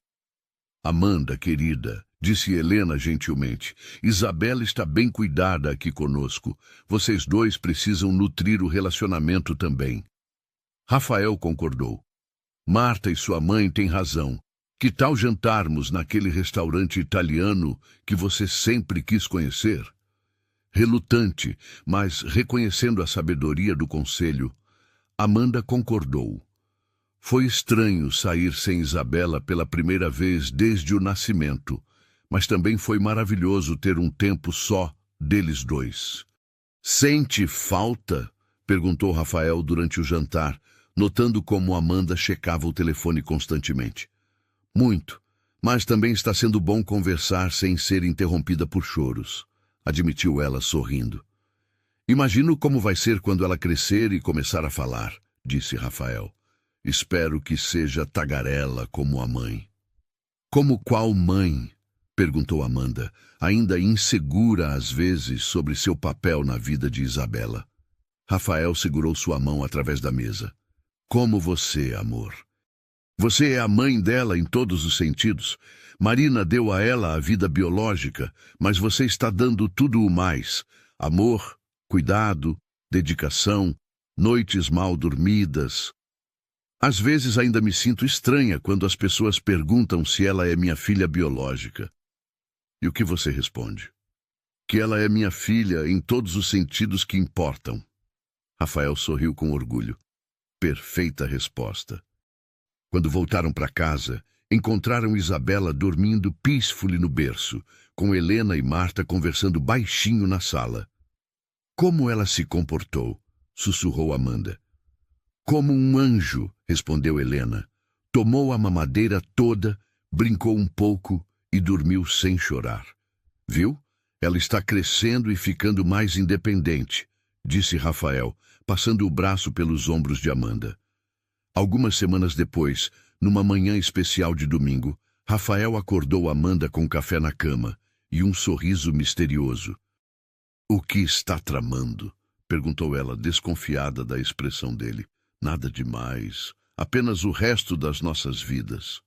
Amanda, querida, disse Helena gentilmente, Isabela está bem cuidada aqui conosco. Vocês dois precisam nutrir o relacionamento também. Rafael concordou. Marta e sua mãe têm razão. Que tal jantarmos naquele restaurante italiano que você sempre quis conhecer? Relutante, mas reconhecendo a sabedoria do conselho, Amanda concordou. Foi estranho sair sem Isabela pela primeira vez desde o nascimento, mas também foi maravilhoso ter um tempo só deles dois. Sente falta? Perguntou Rafael durante o jantar, notando como Amanda checava o telefone constantemente. Muito, mas também está sendo bom conversar sem ser interrompida por choros, admitiu ela sorrindo. Imagino como vai ser quando ela crescer e começar a falar, disse Rafael. Espero que seja tagarela como a mãe. Como qual mãe? Perguntou Amanda, ainda insegura às vezes sobre seu papel na vida de Isabela. Rafael segurou sua mão através da mesa. Como você, amor. Você é a mãe dela em todos os sentidos. Marina deu a ela a vida biológica, mas você está dando tudo o mais. Amor, cuidado, dedicação, noites mal dormidas. Às vezes ainda me sinto estranha quando as pessoas perguntam se ela é minha filha biológica. E o que você responde? Que ela é minha filha em todos os sentidos que importam. Rafael sorriu com orgulho. Perfeita resposta. Quando voltaram para casa, encontraram Isabela dormindo peacefully no berço, com Helena e Marta conversando baixinho na sala. Como ela se comportou? Sussurrou Amanda. Como um anjo, respondeu Helena. Tomou a mamadeira toda, brincou um pouco e dormiu sem chorar. Viu? Ela está crescendo e ficando mais independente, disse Rafael, passando o braço pelos ombros de Amanda. Algumas semanas depois, numa manhã especial de domingo, Rafael acordou Amanda com café na cama e um sorriso misterioso. O que está tramando? Perguntou ela, desconfiada da expressão dele. Nada demais, apenas o resto das nossas vidas.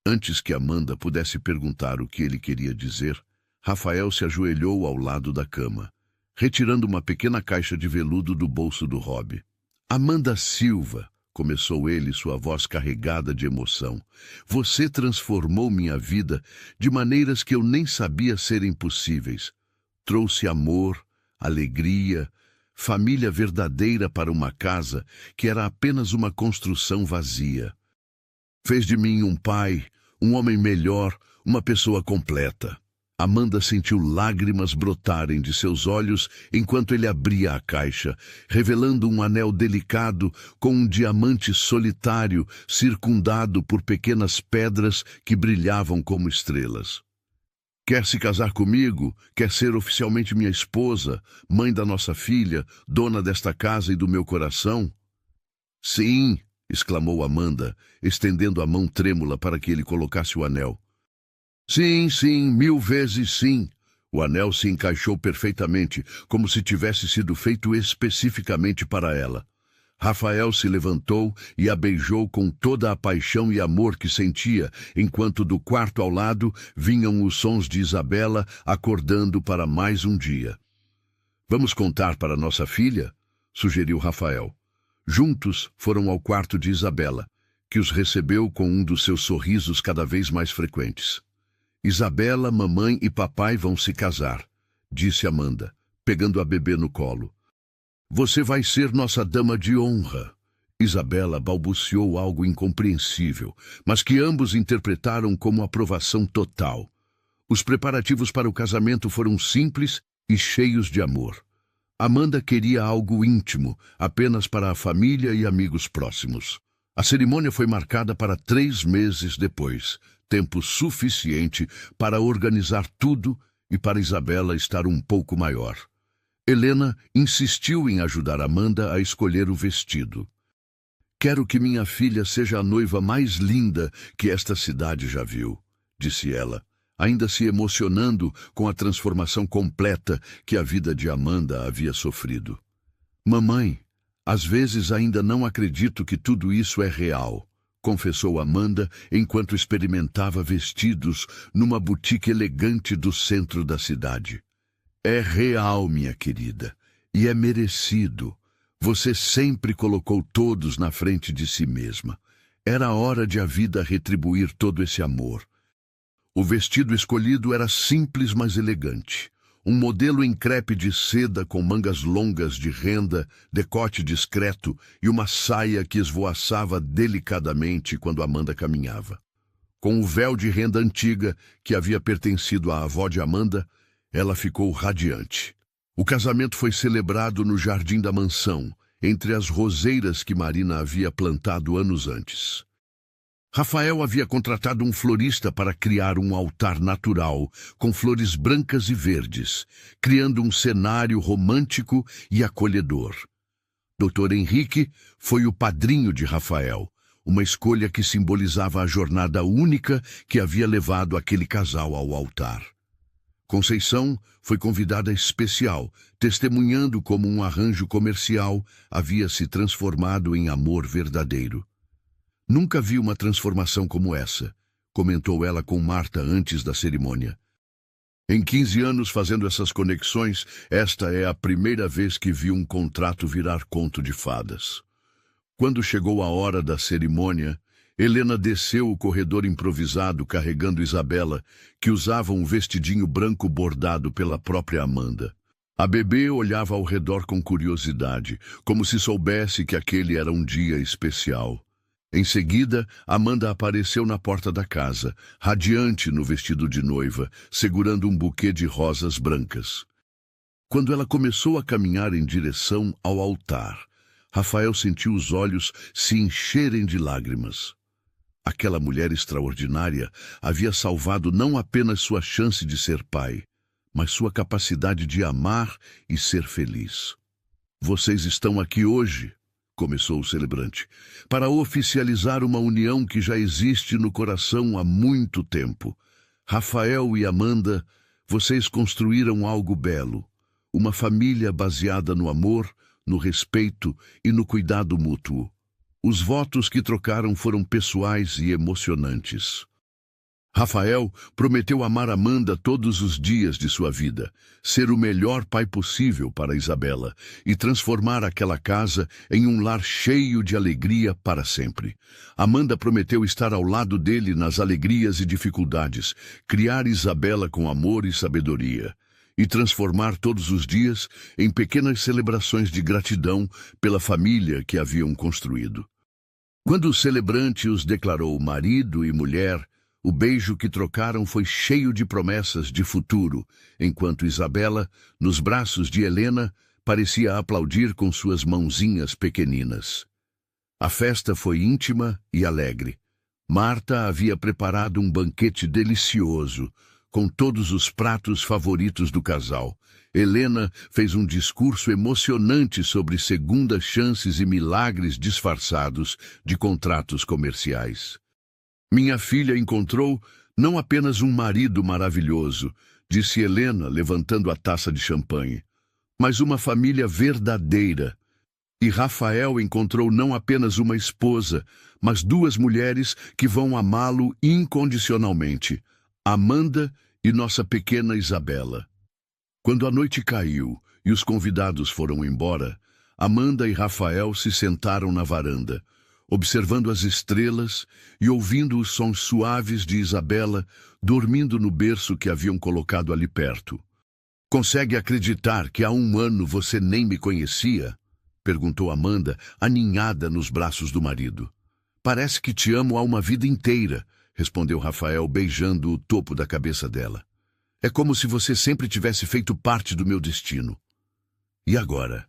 Antes que Amanda pudesse perguntar o que ele queria dizer, Rafael se ajoelhou ao lado da cama, retirando uma pequena caixa de veludo do bolso do hobby. Amanda Silva, começou ele, sua voz carregada de emoção. Você transformou minha vida de maneiras que eu nem sabia serem possíveis. Trouxe amor, alegria, família verdadeira para uma casa que era apenas uma construção vazia. Fez de mim um pai, um homem melhor, uma pessoa completa. Amanda sentiu lágrimas brotarem de seus olhos enquanto ele abria a caixa, revelando um anel delicado com um diamante solitário circundado por pequenas pedras que brilhavam como estrelas. Quer se casar comigo? Quer ser oficialmente minha esposa, mãe da nossa filha, dona desta casa e do meu coração? Sim, exclamou Amanda, estendendo a mão trêmula para que ele colocasse o anel. Sim, sim, 1000 vezes sim. O anel se encaixou perfeitamente, como se tivesse sido feito especificamente para ela. Rafael se levantou e a beijou com toda a paixão e amor que sentia, enquanto do quarto ao lado vinham os sons de Isabela acordando para mais um dia. Vamos contar para nossa filha? Sugeriu Rafael. Juntos foram ao quarto de Isabela, que os recebeu com um dos seus sorrisos cada vez mais frequentes. Isabela, mamãe e papai vão se casar, disse Amanda, pegando a bebê no colo. Você vai ser nossa dama de honra. Isabela balbuciou algo incompreensível, mas que ambos interpretaram como aprovação total. Os preparativos para o casamento foram simples e cheios de amor. Amanda queria algo íntimo, apenas para a família e amigos próximos. A cerimônia foi marcada para 3 meses depois, tempo suficiente para organizar tudo e para Isabela estar um pouco maior. Helena insistiu em ajudar Amanda a escolher o vestido. Quero que minha filha seja a noiva mais linda que esta cidade já viu, disse ela, ainda se emocionando com a transformação completa que a vida de Amanda havia sofrido. Mamãe, às vezes ainda não acredito que tudo isso é real, confessou Amanda enquanto experimentava vestidos numa boutique elegante do centro da cidade. É real, minha querida, e é merecido. Você sempre colocou todos na frente de si mesma. Era hora de a vida retribuir todo esse amor. O vestido escolhido era simples, mas elegante. Um modelo em crepe de seda com mangas longas de renda, decote discreto e uma saia que esvoaçava delicadamente quando Amanda caminhava. Com o véu de renda antiga que havia pertencido à avó de Amanda, ela ficou radiante. O casamento foi celebrado no jardim da mansão, entre as roseiras que Marina havia plantado anos antes. Rafael havia contratado um florista para criar um altar natural, com flores brancas e verdes, criando um cenário romântico e acolhedor. Dr. Henrique foi o padrinho de Rafael, uma escolha que simbolizava a jornada única que havia levado aquele casal ao altar. Conceição foi convidada especial, testemunhando como um arranjo comercial havia se transformado em amor verdadeiro. Nunca vi uma transformação como essa, comentou ela com Marta antes da cerimônia. Em 15 anos fazendo essas conexões, esta é a primeira vez que vi um contrato virar conto de fadas. Quando chegou a hora da cerimônia, Helena desceu o corredor improvisado carregando Isabela, que usava um vestidinho branco bordado pela própria Amanda. A bebê olhava ao redor com curiosidade, como se soubesse que aquele era um dia especial. Em seguida, Amanda apareceu na porta da casa, radiante no vestido de noiva, segurando um buquê de rosas brancas. Quando ela começou a caminhar em direção ao altar, Rafael sentiu os olhos se encherem de lágrimas. Aquela mulher extraordinária havia salvado não apenas sua chance de ser pai, mas sua capacidade de amar e ser feliz. Vocês estão aqui hoje, começou o celebrante, para oficializar uma união que já existe no coração há muito tempo. Rafael e Amanda, vocês construíram algo belo, uma família baseada no amor, no respeito e no cuidado mútuo. Os votos que trocaram foram pessoais e emocionantes. Rafael prometeu amar Amanda todos os dias de sua vida, ser o melhor pai possível para Isabela e transformar aquela casa em um lar cheio de alegria para sempre. Amanda prometeu estar ao lado dele nas alegrias e dificuldades, criar Isabela com amor e sabedoria, e transformar todos os dias em pequenas celebrações de gratidão pela família que haviam construído. Quando o celebrante os declarou marido e mulher, o beijo que trocaram foi cheio de promessas de futuro, enquanto Isabela, nos braços de Helena, parecia aplaudir com suas mãozinhas pequeninas. A festa foi íntima e alegre. Marta havia preparado um banquete delicioso, com todos os pratos favoritos do casal. Helena fez um discurso emocionante sobre segundas chances e milagres disfarçados de contratos comerciais. Minha filha encontrou Não apenas um marido maravilhoso, disse Helena, levantando a taça de champanhe, mas uma família verdadeira. E Rafael encontrou não apenas uma esposa, mas duas mulheres que vão amá-lo incondicionalmente, Amanda e nossa pequena Isabela. Quando a noite caiu e os convidados foram embora, Amanda e Rafael se sentaram na varanda, observando as estrelas e ouvindo os sons suaves de Isabela dormindo no berço que haviam colocado ali perto. "Consegue acreditar que há um ano você nem me conhecia?" perguntou Amanda, aninhada nos braços do marido. "Parece que te amo há uma vida inteira", respondeu Rafael, beijando o topo da cabeça dela. "É como se você sempre tivesse feito parte do meu destino. E agora?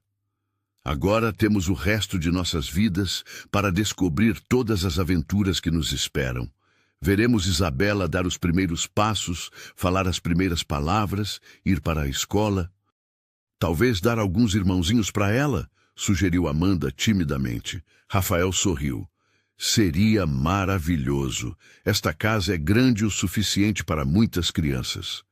Agora temos o resto de nossas vidas para descobrir todas as aventuras que nos esperam. Veremos Isabela dar os primeiros passos, falar as primeiras palavras, ir para a escola. Talvez dar alguns irmãozinhos para ela?" sugeriu Amanda timidamente. Rafael sorriu. "Seria maravilhoso. Esta casa é grande o suficiente para muitas crianças."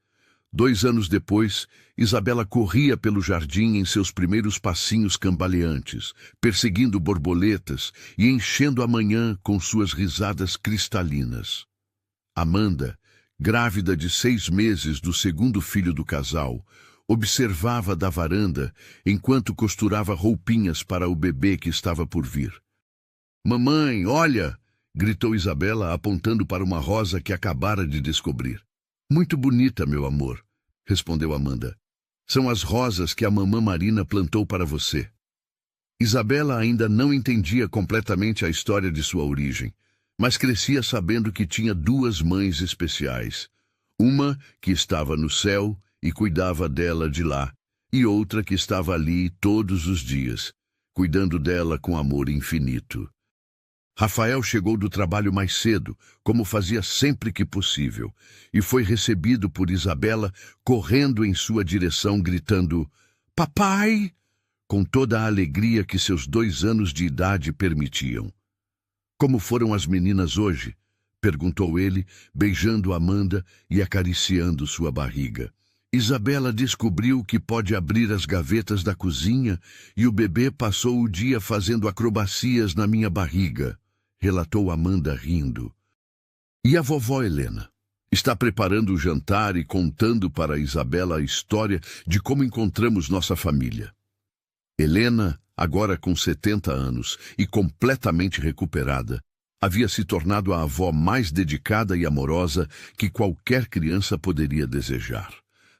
2 anos depois, Isabela corria pelo jardim em seus primeiros passinhos cambaleantes, perseguindo borboletas e enchendo a manhã com suas risadas cristalinas. Amanda, grávida de 6 meses do segundo filho do casal, observava da varanda enquanto costurava roupinhas para o bebê que estava por vir. "Mamãe, olha!" gritou Isabela, apontando para uma rosa que acabara de descobrir. "Muito bonita, meu amor", respondeu Amanda. "São as rosas que a mamã Marina plantou para você." Isabela ainda não entendia completamente a história de sua origem, mas crescia sabendo que tinha 2 mães especiais. Uma que estava no céu e cuidava dela de lá, e outra que estava ali todos os dias, cuidando dela com amor infinito. Rafael chegou do trabalho mais cedo, como fazia sempre que possível, e foi recebido por Isabela correndo em sua direção, gritando "Papai!", com toda a alegria que seus 2 anos de idade permitiam. "Como foram as meninas hoje?", perguntou ele, beijando Amanda e acariciando sua barriga. "Isabela descobriu que pode abrir as gavetas da cozinha e o bebê passou o dia fazendo acrobacias na minha barriga", relatou Amanda rindo. "E a vovó Helena? Está preparando o jantar e contando para Isabela a história de como encontramos nossa família." Helena, agora com 70 anos e completamente recuperada, havia se tornado a avó mais dedicada e amorosa que qualquer criança poderia desejar.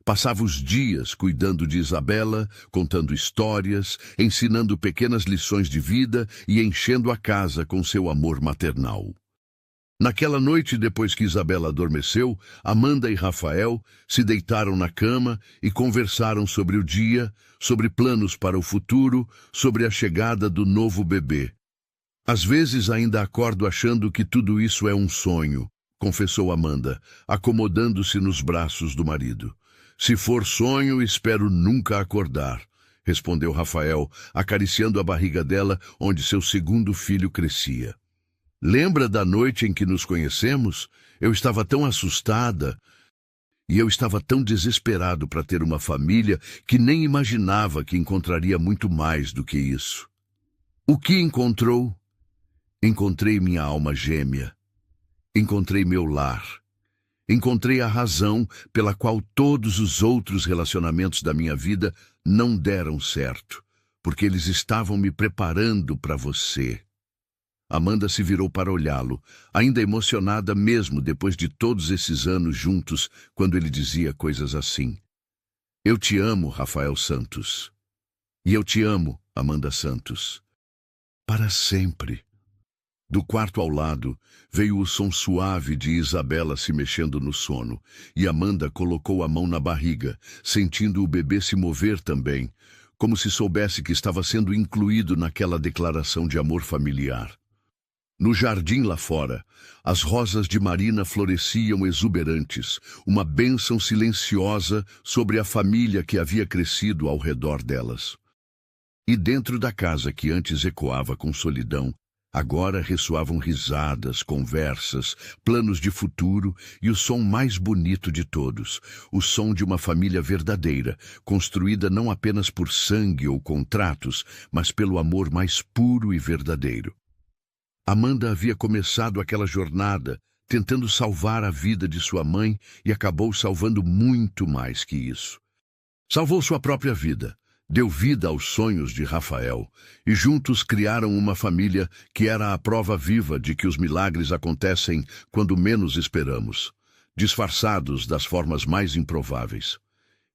Passava os dias cuidando de Isabela, contando histórias, ensinando pequenas lições de vida e enchendo a casa com seu amor maternal. Naquela noite, depois que Isabela adormeceu, Amanda e Rafael se deitaram na cama e conversaram sobre o dia, sobre planos para o futuro, sobre a chegada do novo bebê. "Às vezes ainda acordo achando que tudo isso é um sonho", confessou Amanda, acomodando-se nos braços do marido. "Se for sonho, espero nunca acordar", respondeu Rafael, acariciando a barriga dela, onde seu segundo filho crescia. "Lembra da noite em que nos conhecemos? Eu estava tão assustada e eu estava tão desesperado para ter uma família que nem imaginava que encontraria muito mais do que isso." "O que encontrou?" "Encontrei minha alma gêmea. Encontrei meu lar. Encontrei a razão pela qual todos os outros relacionamentos da minha vida não deram certo, porque eles estavam me preparando para você." Amanda se virou para olhá-lo, ainda emocionada mesmo depois de todos esses anos juntos, quando ele dizia coisas assim. "Eu te amo, Rafael Santos. E eu te amo, Amanda Santos. Para sempre." Do quarto ao lado, veio o som suave de Isabela se mexendo no sono, e Amanda colocou a mão na barriga, sentindo o bebê se mover também, como se soubesse que estava sendo incluído naquela declaração de amor familiar. No jardim lá fora, as rosas de Marina floresciam exuberantes, uma bênção silenciosa sobre a família que havia crescido ao redor delas. E dentro da casa que antes ecoava com solidão, Agora ressoavam risadas, conversas, planos de futuro e o som mais bonito de todos, o som de uma família verdadeira, construída não apenas por sangue ou contratos, mas pelo amor mais puro e verdadeiro. Amanda havia começado aquela jornada tentando salvar a vida de sua mãe e acabou salvando muito mais que isso. Salvou sua própria vida, deu vida aos sonhos de Rafael e juntos criaram uma família que era a prova viva de que os milagres acontecem quando menos esperamos, disfarçados das formas mais improváveis.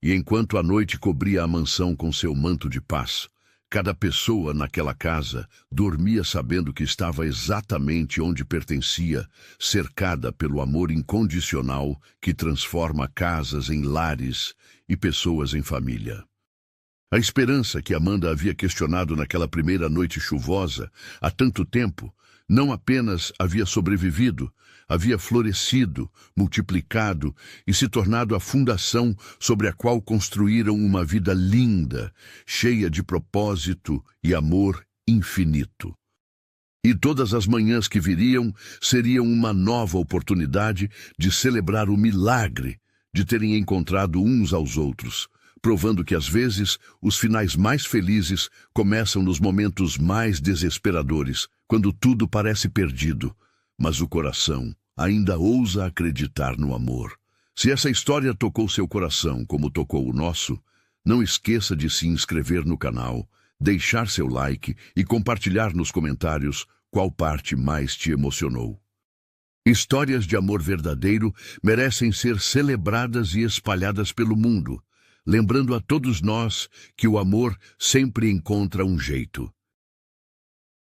E enquanto a noite cobria a mansão com seu manto de paz, cada pessoa naquela casa dormia sabendo que estava exatamente onde pertencia, cercada pelo amor incondicional que transforma casas em lares e pessoas em família. A esperança que Amanda havia questionado naquela primeira noite chuvosa, há tanto tempo, não apenas havia sobrevivido, havia florescido, multiplicado e se tornado a fundação sobre a qual construíram uma vida linda, cheia de propósito e amor infinito. E todas as manhãs que viriam seriam uma nova oportunidade de celebrar o milagre de terem encontrado uns aos outros, provando que, às vezes, os finais mais felizes começam nos momentos mais desesperadores, quando tudo parece perdido, mas o coração ainda ousa acreditar no amor. Se essa história tocou seu coração como tocou o nosso, não esqueça de se inscrever no canal, deixar seu like e compartilhar nos comentários qual parte mais te emocionou. Histórias de amor verdadeiro merecem ser celebradas e espalhadas pelo mundo, lembrando a todos nós que o amor sempre encontra um jeito.